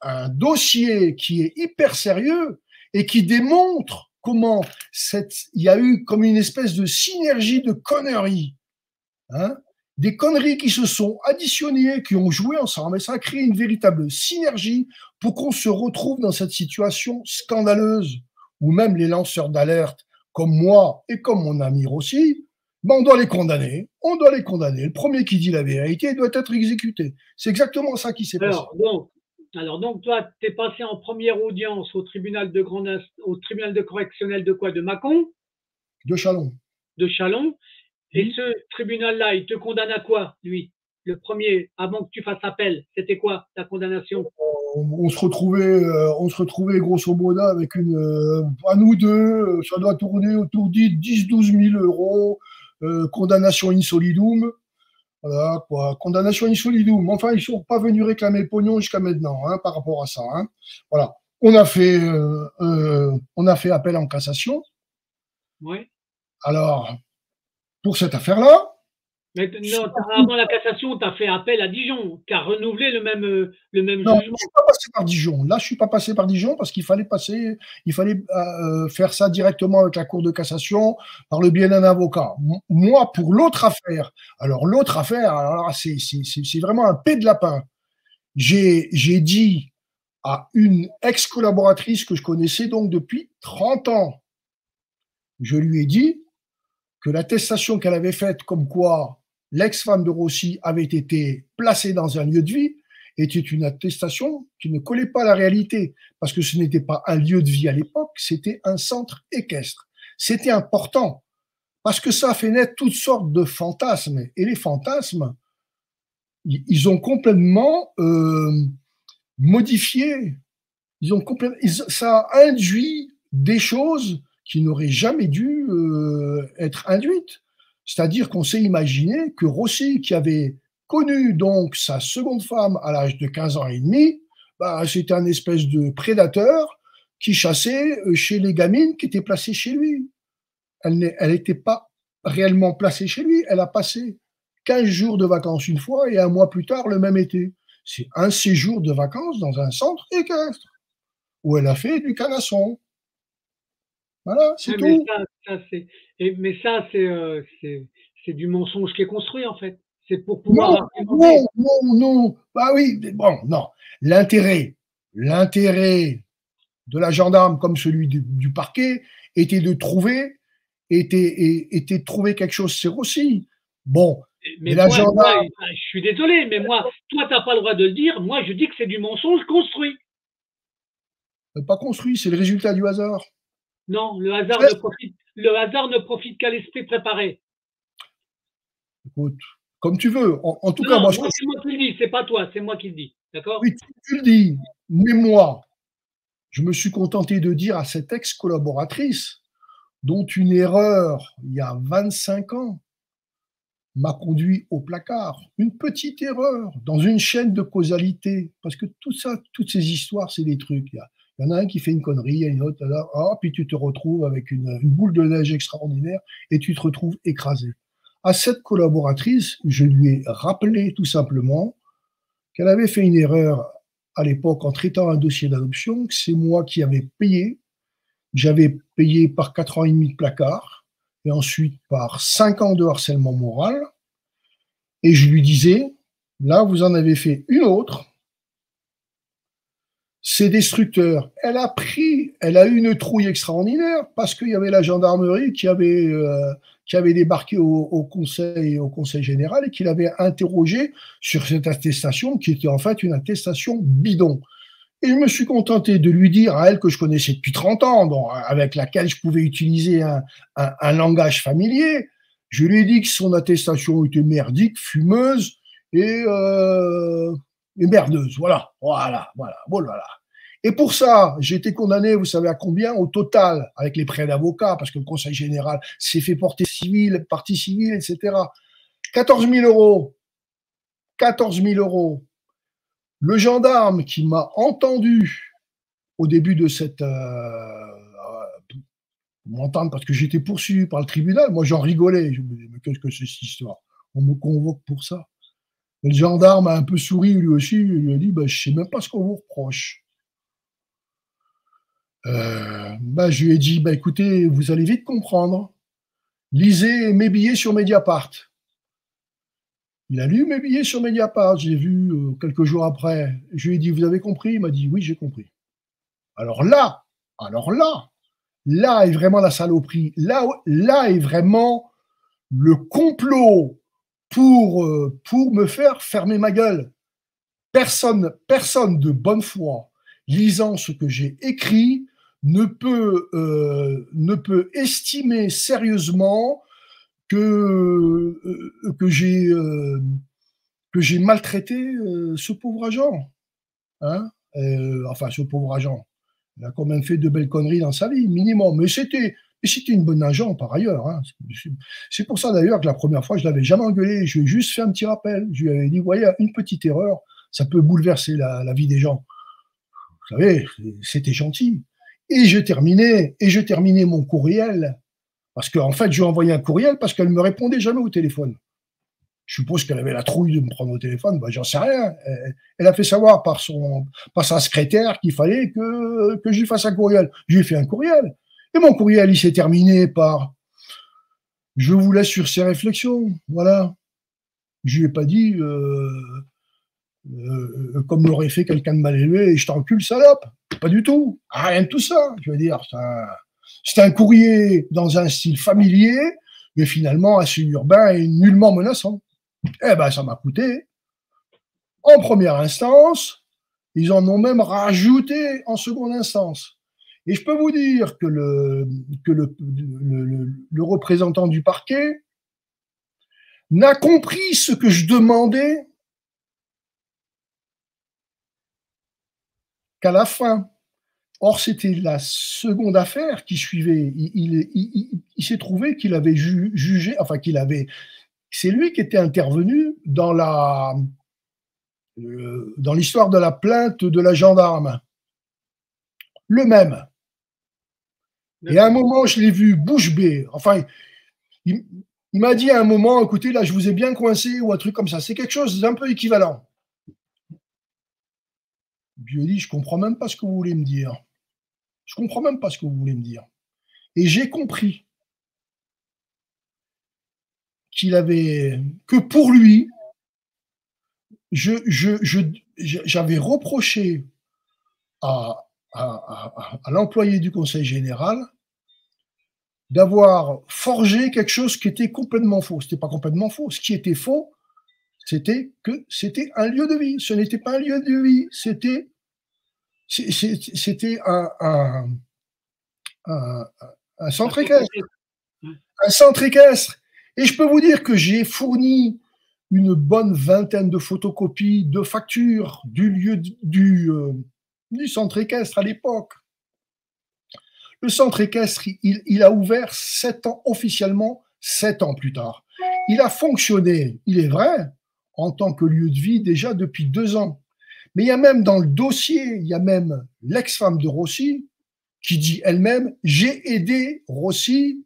un dossier qui est hyper sérieux et qui démontre comment il y a eu comme une espèce de synergie de conneries. Hein, des conneries qui se sont additionnées, qui ont joué ensemble, et ça a créé une véritable synergie pour qu'on se retrouve dans cette situation scandaleuse, où même les lanceurs d'alerte, comme moi et comme mon ami aussi, ben on doit les condamner. Le premier qui dit la vérité doit être exécuté. C'est exactement ça qui s'est passé. Alors donc, toi, tu es passé en première audience au tribunal de correctionnel de quoi? De Mâcon? De Châlons. De Châlons. Et ce tribunal-là, il te condamne à quoi, lui? le premier, avant que tu fasses appel, c'était quoi ta condamnation? On se retrouvait grosso modo avec à nous deux, ça doit tourner autour de 10 000 à 12 000 euros, condamnation in solidum. Voilà, quoi. Condamnation in solidum. Enfin, ils ne sont pas venus réclamer le pognon jusqu'à maintenant, hein, par rapport à ça. Hein. Voilà. On a fait appel en cassation. Oui. Alors, pour cette affaire-là. Mais non, avant la cassation, tu as fait appel à Dijon, qui a renouvelé le même Non, jugement. je ne suis pas passé par Dijon. Là, je ne suis pas passé par Dijon parce qu'il fallait faire ça directement avec la Cour de cassation par le biais d'un avocat. Moi, pour l'autre affaire, alors c'est vraiment un pet de lapin. J'ai dit à une ex-collaboratrice que je connaissais donc depuis 30 ans, je lui ai dit que l'attestation qu'elle avait faite comme quoi l'ex-femme de Rossi avait été placée dans un lieu de vie était une attestation qui ne collait pas à la réalité, parce que ce n'était pas un lieu de vie à l'époque, c'était un centre équestre. C'était important, parce que ça a fait naître toutes sortes de fantasmes, et les fantasmes, ils ont complètement modifié, ça a induit des choses qui n'auraient jamais dû être induites. C'est-à-dire qu'on s'est imaginé que Rossi, qui avait connu donc sa seconde femme à l'âge de 15 ans et demi, bah, c'était un espèce de prédateur qui chassait chez les gamines qui étaient placées chez lui. Elle n'était pas réellement placée chez lui, elle a passé 15 jours de vacances une fois et un mois plus tard le même été. C'est un séjour de vacances dans un centre équestre où elle a fait du canasson. Voilà, c'est Mais tout. c'est du mensonge qui est construit, en fait. C'est pour Non, pouvoir argumenter. non, non, non. Bah oui, mais bon, non. L'intérêt de la gendarme comme celui du parquet était de trouver, était de trouver quelque chose, c'est aussi. Bon, mais Mais la moi, gendarme je suis désolé, mais moi, toi, tu n'as pas le droit de le dire. Moi, je dis que c'est du mensonge construit. n'a pas construit, c'est le résultat du hasard. Non, le hasard ne profite qu'à l'esprit préparé. Écoute, comme tu veux. En tout cas, Non, moi, moi, c'est moi qui le dis, c'est pas toi, c'est moi qui le dis. D'accord? oui, tu le dis, mais moi, je me suis contenté de dire à cette ex-collaboratrice, dont une erreur, il y a 25 ans, m'a conduit au placard. Une petite erreur dans une chaîne de causalité. Parce que tout ça, toutes ces histoires, c'est des trucs. Il y en a un qui fait une connerie, il y a une autre, là, puis tu te retrouves avec une boule de neige extraordinaire et tu te retrouves écrasé. À cette collaboratrice, je lui ai rappelé tout simplement qu'elle avait fait une erreur à l'époque en traitant un dossier d'adoption, que c'est moi qui avais payé. J'avais payé par 4 ans et demi de placard et ensuite par 5 ans de harcèlement moral. Et je lui disais, là, vous en avez fait une autre, c'est destructeur. Elle a eu une trouille extraordinaire parce qu'il y avait la gendarmerie qui avait débarqué au conseil général et qui l'avait interrogé sur cette attestation qui était en fait une attestation bidon. Et je me suis contenté de lui dire à elle que je connaissais depuis 30 ans, donc avec laquelle je pouvais utiliser un langage familier. Je lui ai dit que son attestation était merdique, fumeuse et merdeuse. Voilà. Et pour ça, j'ai été condamné, vous savez à combien? Au total, avec les prêts d'avocat, parce que le Conseil général s'est fait porter civil, partie civile, etc. 14 000 euros. 14 000 euros. Le gendarme qui m'a entendu au début de cette m'entendre parce que j'étais poursuivi par le tribunal, moi j'en rigolais, je me disais mais qu'est-ce que c'est cette histoire? On me convoque pour ça. Et le gendarme a un peu souri lui aussi, il lui a dit bah, je sais même pas ce qu'on vous reproche. Je lui ai dit bah, écoutez, vous allez vite comprendre. Lisez mes billets sur Mediapart. Il a lu mes billets sur Mediapart, j'ai vu quelques jours après. Je lui ai dit, vous avez compris? Il m'a dit, oui, j'ai compris. Alors là est vraiment la saloperie. Là est vraiment le complot pour me faire fermer ma gueule. Personne de bonne foi, lisant ce que j'ai écrit, ne peut estimer sérieusement que que j'ai maltraité ce pauvre agent. Hein, enfin, ce pauvre agent. Il a quand même fait de belles conneries dans sa vie, minimum. Mais c'était une bonne agent par ailleurs. Hein. C'est pour ça d'ailleurs que la première fois, je ne l'avais jamais engueulé. Je lui ai juste fait un petit rappel. Je lui avais dit, voyez, une petite erreur, ça peut bouleverser la vie des gens. Vous savez, c'était gentil. Et je terminais mon courriel. Parce qu'en fait, je lui ai envoyé un courriel parce qu'elle ne me répondait jamais au téléphone. Je suppose qu'elle avait la trouille de me prendre au téléphone, bah, j'en sais rien. Elle a fait savoir par sa secrétaire qu'il fallait que je lui fasse un courriel. Je lui ai fait un courriel. Et mon courriel, il s'est terminé par « Je vous laisse sur ces réflexions ». Voilà. Je lui ai pas dit comme l'aurait fait quelqu'un de mal élevé, « Je t'encule, salope ». Pas du tout. Rien de tout ça. Je veux dire, c'est un courrier dans un style familier, mais finalement assez urbain et nullement menaçant. Eh ben, ça m'a coûté. En première instance, ils en ont même rajouté en seconde instance. Et je peux vous dire que le représentant du parquet n'a compris ce que je demandais qu'à la fin. Or, c'était la seconde affaire qui suivait. Il s'est trouvé qu'il avait jugé, enfin qu'il avait. C'est lui qui était intervenu dans l'histoire de la plainte de la gendarme. Le même. Et à un moment, je l'ai vu bouche bée. Enfin, il m'a dit à un moment, écoutez, là, je vous ai bien coincé ou un truc comme ça. C'est quelque chose d'un peu équivalent. Je lui ai dit, je comprends même pas ce que vous voulez me dire. Je comprends même pas ce que vous voulez me dire. Et j'ai compris que pour lui, j'avais reproché à l'employé du Conseil général d'avoir forgé quelque chose qui était complètement faux. Ce n'était pas complètement faux. Ce qui était faux, c'était que c'était un lieu de vie. Ce n'était pas un lieu de vie, c'était un centre équestre. Un centre équestre. Et je peux vous dire que j'ai fourni une bonne vingtaine de photocopies de factures du lieu du centre équestre à l'époque. Le centre équestre, il a ouvert 7 ans, officiellement 7 ans plus tard. Il a fonctionné, il est vrai, en tant que lieu de vie déjà depuis 2 ans. Mais il y a même dans le dossier, il y a même l'ex-femme de Rossi qui dit elle-même « J'ai aidé Rossi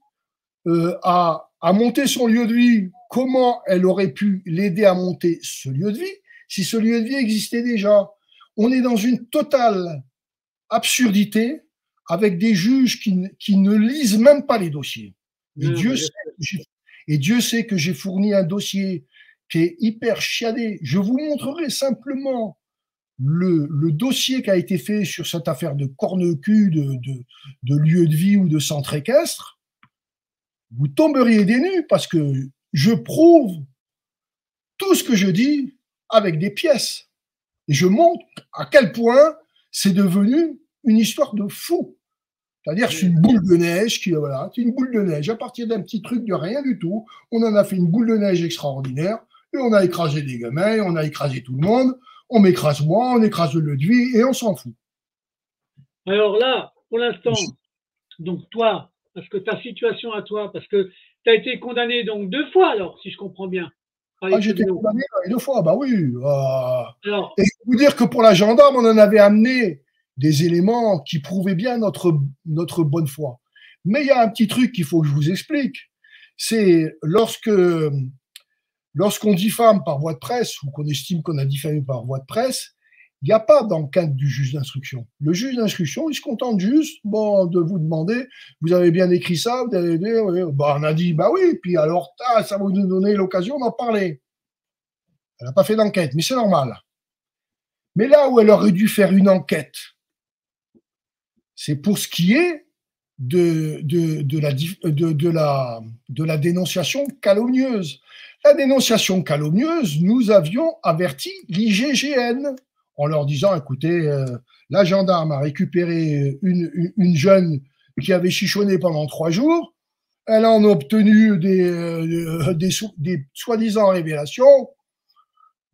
à monter son lieu de vie ». Comment elle aurait pu l'aider à monter ce lieu de vie si ce lieu de vie existait déjà? On est dans une totale absurdité avec des juges qui ne lisent même pas les dossiers. Et Dieu sait que j'ai fourni un dossier qui est hyper chiadé. Je vous montrerai simplement le dossier qui a été fait sur cette affaire de corne-cul, de lieu de vie ou de centre équestre. Vous tomberiez des nues parce que je prouve tout ce que je dis avec des pièces. Et je montre à quel point c'est devenu une histoire de fou. C'est-à-dire, c'est une boule de neige voilà, c'est une boule de neige. À partir d'un petit truc de rien du tout, on en a fait une boule de neige extraordinaire et on a écrasé des gamins, on a écrasé tout le monde. On m'écrase moi, on écrase le Ludwig et on s'en fout. Alors là, pour l'instant, donc toi, parce que ta situation à toi, parce que tu as été condamné donc 2 fois alors, si je comprends bien. J'ai été condamné 2 fois, bah oui. Alors, et je peux vous dire que pour la gendarme, on en avait amené des éléments qui prouvaient bien notre bonne foi. Mais il y a un petit truc qu'il faut que je vous explique. C'est lorsqu'on diffame par voie de presse ou qu'on estime qu'on a diffamé par voie de presse, il n'y a pas d'enquête du juge d'instruction. Le juge d'instruction, il se contente juste de vous demander, vous avez bien écrit ça, vous avez dit, on a dit, bah oui, puis alors ça va nous donner l'occasion d'en parler. Elle n'a pas fait d'enquête, mais c'est normal. Mais là où elle aurait dû faire une enquête, c'est pour ce qui est de la dénonciation calomnieuse. La dénonciation calomnieuse, nous avions averti l'IGGN en leur disant, écoutez, la gendarme a récupéré une jeune qui avait chichonné pendant 3 jours, elle en a obtenu des soi-disant révélations.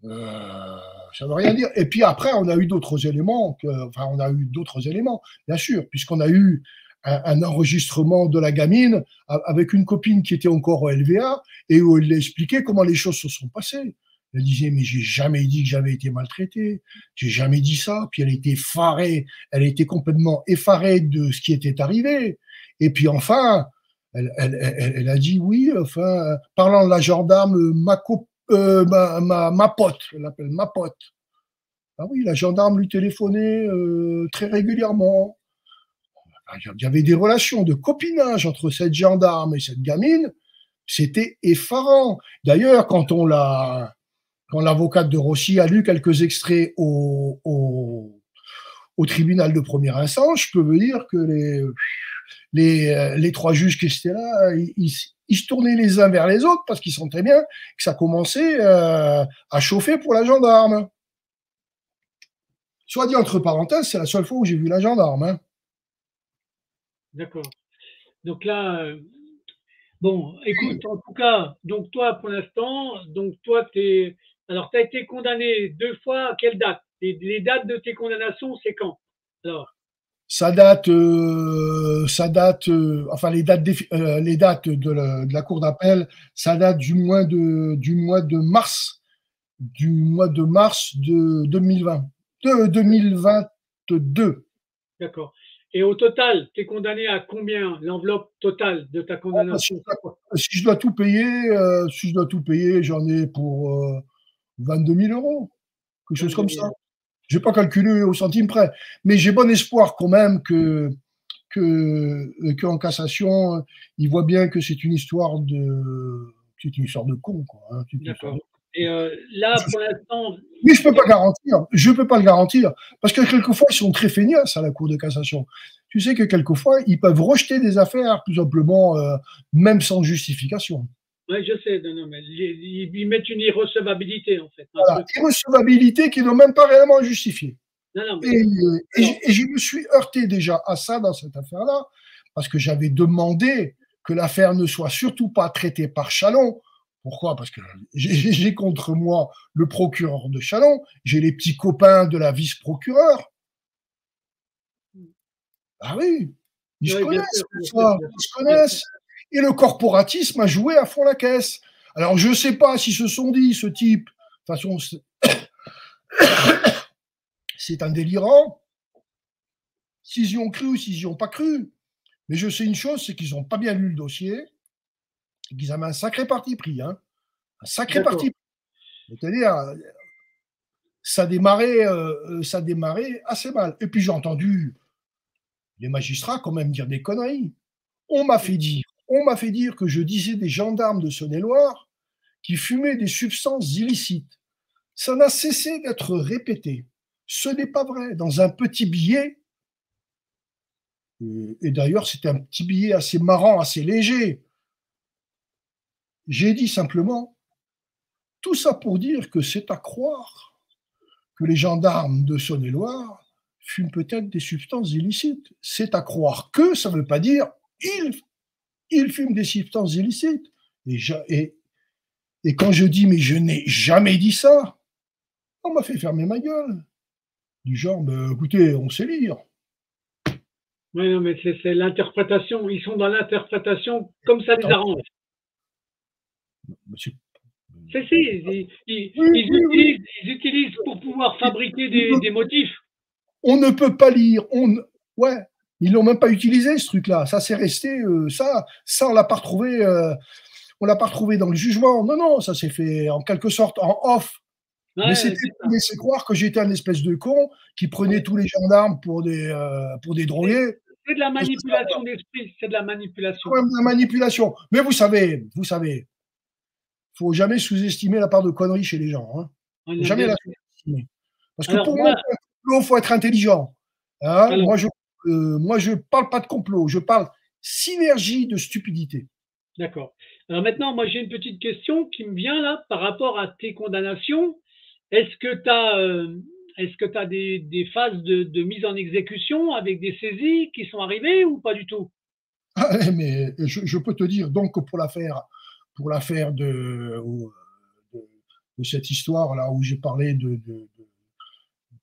Euh, ça veut rien dire. Et puis après, on a eu d'autres éléments, enfin, on a eu d'autres éléments, bien sûr, puisqu'on a eu un enregistrement de la gamine avec une copine qui était encore au LVA et où elle expliquait comment les choses se sont passées. Elle disait, mais j'ai jamais dit que j'avais été maltraité, j'ai jamais dit ça. Puis elle était effarée, elle était complètement effarée de ce qui était arrivé. Et puis enfin, elle a dit oui, enfin, parlant de la gendarme, ma pote, elle l'appelle ma pote. Ah oui, la gendarme lui téléphonait très régulièrement. Il y avait des relations de copinage entre cette gendarme et cette gamine, c'était effarant. D'ailleurs, quand l'avocate de Rossi a lu quelques extraits au tribunal de première instance, je peux vous dire que les trois juges qui étaient là, ils se tournaient les uns vers les autres parce qu'ils sentaient bien que ça commençait à chauffer pour la gendarme. Soit dit entre parenthèses, c'est la seule fois où j'ai vu la gendarme. Hein. D'accord. Donc là, bon, écoute, en tout cas, donc toi, pour l'instant, donc toi, alors, tu as été condamné 2 fois à quelle date? Les dates de tes condamnations, c'est quand? Alors, Enfin les dates de la cour d'appel, ça date du mois de mars, de 2020, de 2022. d'accord. Et au total, tu es condamné à combien? L'enveloppe totale de ta condamnation, c'est quoi? Si je dois tout payer, j'en ai pour 22 000 euros, quelque chose 22 comme 000 ça. euros. Je n'ai pas calculé au centime près, mais j'ai bon espoir quand même qu'en cassation, ils voient bien que c'est une histoire de con, quoi. Hein, D'accord. Et là, pour l'instant, mais je peux pas garantir. Je peux pas le garantir parce que quelquefois ils sont très feignasses à la Cour de cassation. Tu sais que quelquefois ils peuvent rejeter des affaires tout simplement, même sans justification. oui, je sais, non, non, mais ils mettent une irrecevabilité, en fait, un Voilà, truc. irrecevabilité qui n'est même pas réellement justifiée. Non, non, mais Et je me suis heurté déjà à ça dans cette affaire-là, parce que j'avais demandé que l'affaire ne soit surtout pas traitée par Chalon. Pourquoi? Parce que j'ai contre moi le procureur de Chalon, j'ai les petits copains de la vice-procureure. Ah oui, ils se oui, bien connaissent sûr, tout bien sûr, ça, ils se bien sûr. connaissent. Et le corporatisme a joué à fond la caisse. Alors je ne sais pas s'ils se sont dit, ce type, de toute façon, c'est un délirant, s'ils y ont cru ou s'ils n'y ont pas cru. Mais je sais une chose, c'est qu'ils n'ont pas bien lu le dossier et qu'ils avaient un sacré parti pris. Hein, un sacré D'accord. parti pris. C'est-à-dire, ça démarrait assez mal. Et puis j'ai entendu les magistrats quand même dire des conneries. On m'a fait dire que je disais des gendarmes de Saône-et-Loire qui fumaient des substances illicites. Ça n'a cessé d'être répété. Ce n'est pas vrai. Dans un petit billet, et d'ailleurs c'était un petit billet assez marrant, assez léger, j'ai dit simplement, tout ça pour dire que c'est à croire que les gendarmes de Saône-et-Loire fument peut-être des substances illicites. C'est à croire que, ça ne veut pas dire ils fument des substances illicites. Et quand je dis, mais je n'ai jamais dit ça, on m'a fait fermer ma gueule. Du genre, bah, écoutez, on sait lire. Oui, non, mais c'est l'interprétation. Ils sont dans l'interprétation comme ça les Attends, arrange. monsieur. C'est si, Oui, oui, oui. ils utilisent pour pouvoir fabriquer On des motifs. ne peut pas lire. Ouais, ils l'ont même pas utilisé ce truc-là. Ça s'est resté. Ça, on l'a pas retrouvé. On l'a pas retrouvé dans le jugement. Non, non, ça s'est fait en quelque sorte en off. Mais Ouais, c'était c'est pour ça. laisser croire que j'étais un espèce de con qui prenait Ouais. tous les gendarmes pour des C'est drogués. c'est de la manipulation d'esprit. C'est de la C'est manipulation. quand même de la manipulation. Mais vous savez, faut jamais sous-estimer la part de conneries chez les gens. Hein. Ouais, Faut non, jamais bien la sûr. sous-estimer. Parce que Alors pour moi, monter un complot, il faut être intelligent. Hein. alors, Moi, je parle pas de complot. Je parle synergie de stupidité. d'accord. Alors maintenant, moi j'ai une petite question qui me vient là par rapport à tes condamnations. Est-ce que tu as, est-ce que tu des phases de mise en exécution avec des saisies qui sont arrivées ou pas du tout? Mais je peux te dire donc pour l'affaire de cette histoire là où j'ai parlé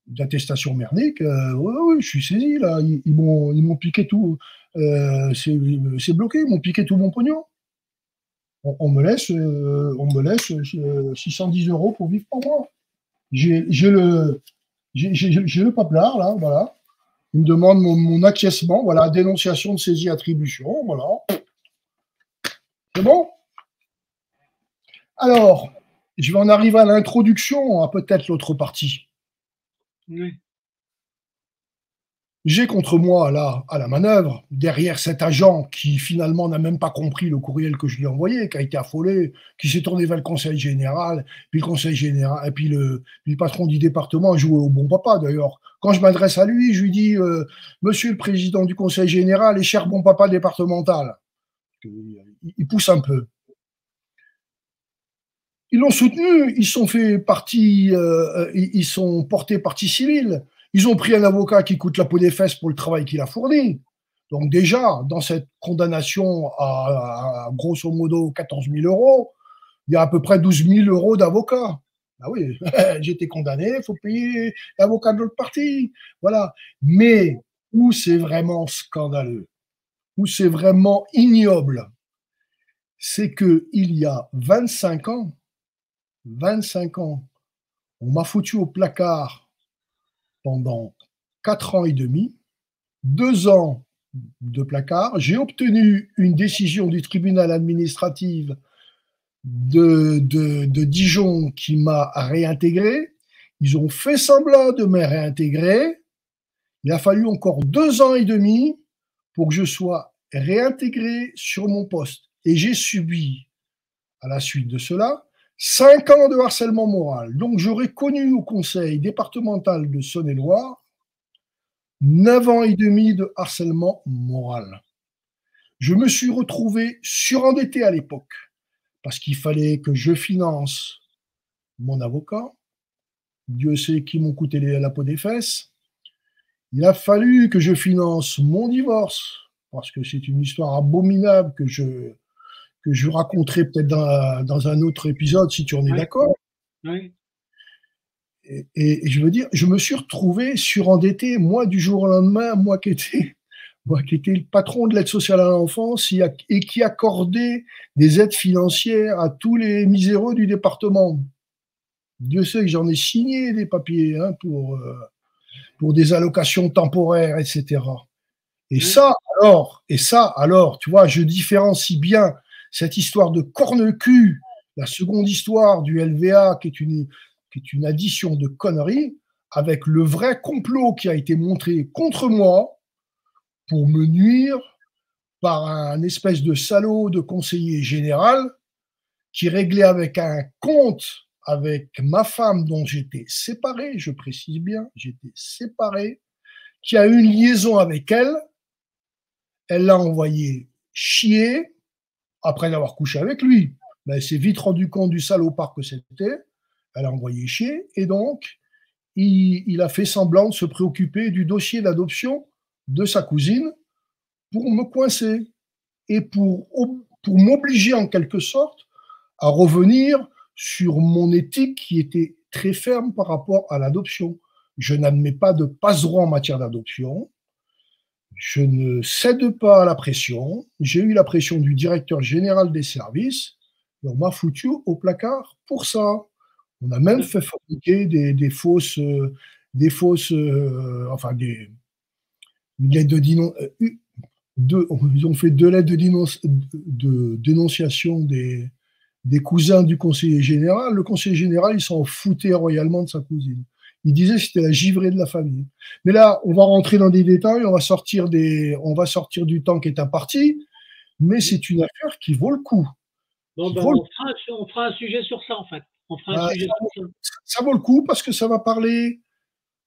d'attestation merdique. Ouais, ouais, je suis saisi là. Ils m'ont piqué tout. C'est bloqué. Ils m'ont piqué tout mon pognon. On me laisse 610 € pour vivre par mois. J'ai le paplard là, voilà. Il me demande mon acquiescement, voilà, dénonciation de saisie attribution, voilà. C'est bon? Alors, je vais en arriver à l'introduction, à peut-être l'autre partie. Oui. J'ai contre moi, là, à la manœuvre, derrière cet agent qui finalement n'a même pas compris le courriel que je lui ai envoyé, qui a été affolé, qui s'est tourné vers le conseil général, puis le conseil général, et puis le patron du département a joué au bon papa d'ailleurs. Quand je m'adresse à lui, je lui dis Monsieur le président du conseil général et cher bon papa départemental. Il pousse un peu. Ils l'ont soutenu, ils sont fait partie, ils sont portés partie civile. Ils ont pris un avocat qui coûte la peau des fesses pour le travail qu'il a fourni. Donc déjà, dans cette condamnation à grosso modo 14 000 €, il y a à peu près 12 000 € d'avocat. Ah oui, j'ai été condamné, il faut payer l'avocat de l'autre partie. Voilà. Mais où c'est vraiment scandaleux, où c'est vraiment ignoble, c'est qu'il y a 25 ans, on m'a foutu au placard pendant 4 ans et demi, 2 ans de placard. J'ai obtenu une décision du tribunal administratif de Dijon qui m'a réintégré. Ils ont fait semblant de me réintégrer. Il a fallu encore 2 ans et demi pour que je sois réintégré sur mon poste. Et j'ai subi, à la suite de cela, 5 ans de harcèlement moral. Donc j'aurais connu au conseil départemental de Saône-et-Loire 9 ans et demi de harcèlement moral. Je me suis retrouvé surendetté à l'époque parce qu'il fallait que je finance mon avocat. Dieu sait qui m'ont coûté la peau des fesses. Il a fallu que je finance mon divorce parce que c'est une histoire abominable que je raconterai peut-être dans un autre épisode si tu en es d'accord. Oui. Et je veux dire, je me suis retrouvé surendetté, moi, du jour au lendemain, moi qui étais le patron de l'aide sociale à l'enfance et qui accordait des aides financières à tous les miséreux du département. Dieu sait que j'en ai signé des papiers pour des allocations temporaires, etc. Et ça, alors, tu vois, je différencie bien cette histoire de corne-cul, la seconde histoire du LVA, qui est une addition de conneries, avec le vrai complot qui a été montré contre moi pour me nuire par un espèce de salaud de conseiller général qui réglait avec un compte avec ma femme dont j'étais séparé, je précise bien, j'étais séparé, qui a eu une liaison avec elle. Elle l'a envoyé chier après avoir couché avec lui. Ben, elle s'est vite rendu compte du salopard que c'était. Elle a envoyé chier et donc il a fait semblant de se préoccuper du dossier d'adoption de sa cousine pour me coincer et pour m'obliger en quelque sorte à revenir sur mon éthique qui était très ferme par rapport à l'adoption. Je n'admets pas de passe-droit en matière d'adoption. Je ne cède pas à la pression. J'ai eu la pression du directeur général des services et on m'a foutu au placard pour ça. On a même fait fabriquer des fausses, enfin une lettre ils ont fait 2 lettres de dénonciation des cousins du conseiller général. Le conseiller général, il s'en foutait royalement de sa cousine. Il disait que c'était la givrée de la famille. Mais là, on va rentrer dans des détails, on va sortir du temps qui est imparti, mais c'est une affaire qui vaut le coup. Bon, ben, on fera un sujet sur ça, en fait. Ça vaut le coup parce que ça va parler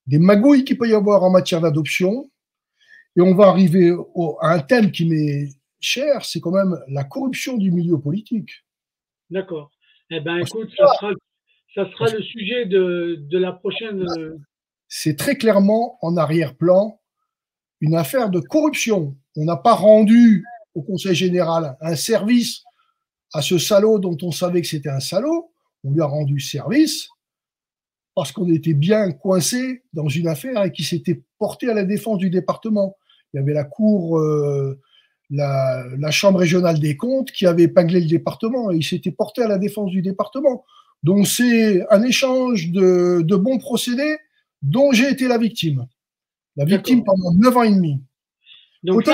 des magouilles qu'il peut y avoir en matière d'adoption. Et on va arriver à un thème qui m'est cher, c'est quand même la corruption du milieu politique. D'accord. Eh bien, écoute, ça sera le sujet de la prochaine. C'est très clairement en arrière-plan une affaire de corruption. On n'a pas rendu au Conseil général un service à ce salaud dont on savait que c'était un salaud. on lui a rendu service parce qu'on était bien coincé dans une affaire et qui s'était porté à la défense du département. Il y avait la cour, la chambre régionale des comptes qui avait épinglé le département et il s'était porté à la défense du département. Donc c'est un échange de bons procédés dont j'ai été la victime. La victime pendant 9 ans et demi. Donc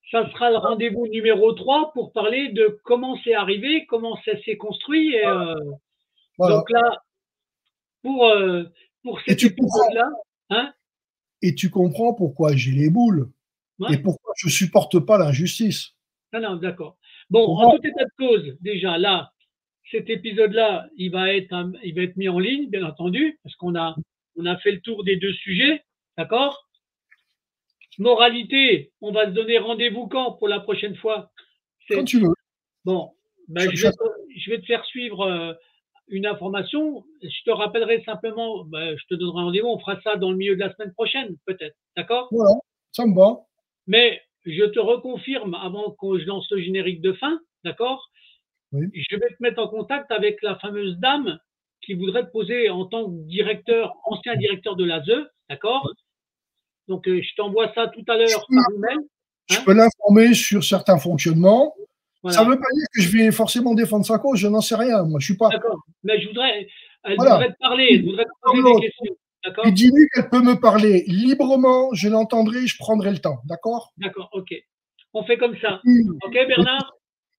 ça sera le rendez-vous numéro 3 pour parler de comment c'est arrivé, comment ça s'est construit. Et, voilà. Donc là, pour cet épisode-là, hein, et tu comprends pourquoi j'ai les boules et pourquoi je ne supporte pas l'injustice. Ah non, d'accord. Bon, en tout état de cause, déjà là, cet épisode-là, il va être mis en ligne, bien entendu, parce qu'on a fait le tour des 2 sujets, d'accord? Moralité, on va se donner rendez-vous quand pour la prochaine fois? Quand tu veux. Bon, ben, je vais te faire suivre une information. Je te rappellerai simplement, ben, je te donnerai rendez-vous, on fera ça dans le milieu de la semaine prochaine, peut-être, d'accord? Voilà, ça me va. Mais je te reconfirme, avant que je lance le générique de fin, d'accord? Oui. Je vais te mettre en contact avec la fameuse dame qui voudrait te poser en tant que ancien directeur de l'ASE, d'accord? Oui. Donc, je t'envoie ça tout à l'heure par email. Je peux l'informer sur certains fonctionnements. Voilà. Ça ne veut pas dire que je vais forcément défendre sa cause, je n'en sais rien. Moi, je suis pas. D'accord. Mais elle voudrait te parler, elle voudrait te poser des questions. Et dis-lui qu'elle peut me parler librement, je l'entendrai, je prendrai le temps. D'accord? D'accord, ok. On fait comme ça. Ok, Bernard?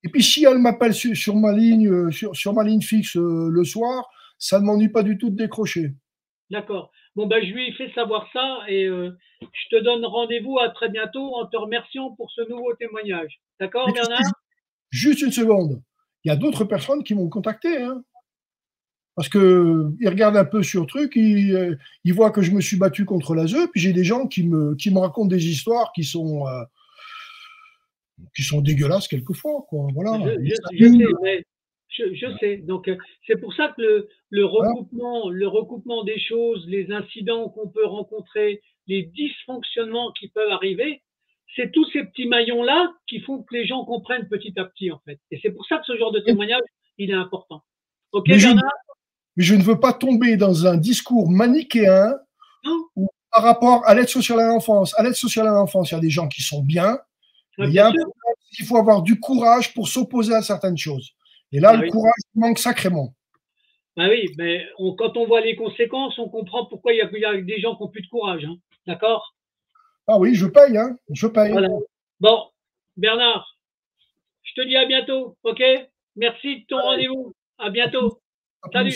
Et puis, si elle m'appelle sur ma ligne, sur ma ligne fixe le soir, ça ne m'ennuie pas du tout de décrocher. D'accord. Bon, ben, je lui ai fait savoir ça et je te donne rendez-vous à très bientôt en te remerciant pour ce nouveau témoignage. D'accord, Bernard? Juste une seconde. Il y a d'autres personnes qui m'ont contacté. Hein, parce qu'ils regardent un peu sur le truc, ils voient que je me suis battu contre l'ASE, puis j'ai des gens qui me racontent des histoires qui sont dégueulasses quelquefois. Quoi. Voilà. Je sais. Donc, c'est pour ça que le recoupement des choses, les incidents qu'on peut rencontrer, les dysfonctionnements qui peuvent arriver, c'est tous ces petits maillons-là qui font que les gens comprennent petit à petit, en fait. Et c'est pour ça que ce genre de témoignage, il est important. Ok, Bernard? Mais je ne veux pas tomber dans un discours manichéen par rapport à l'aide sociale à l'enfance. À l'aide sociale à l'enfance, il y a des gens qui sont bien, mais il y a un problème, il faut avoir du courage pour s'opposer à certaines choses. Et là, le courage manque sacrément. Bah oui, mais quand on voit les conséquences, on comprend pourquoi il y a des gens qui n'ont plus de courage. Hein. D'accord? Ah oui, je paye, hein. Je paye. Voilà. Bon, Bernard, je te dis à bientôt, ok? Merci de ton rendez-vous. À bientôt. Salut.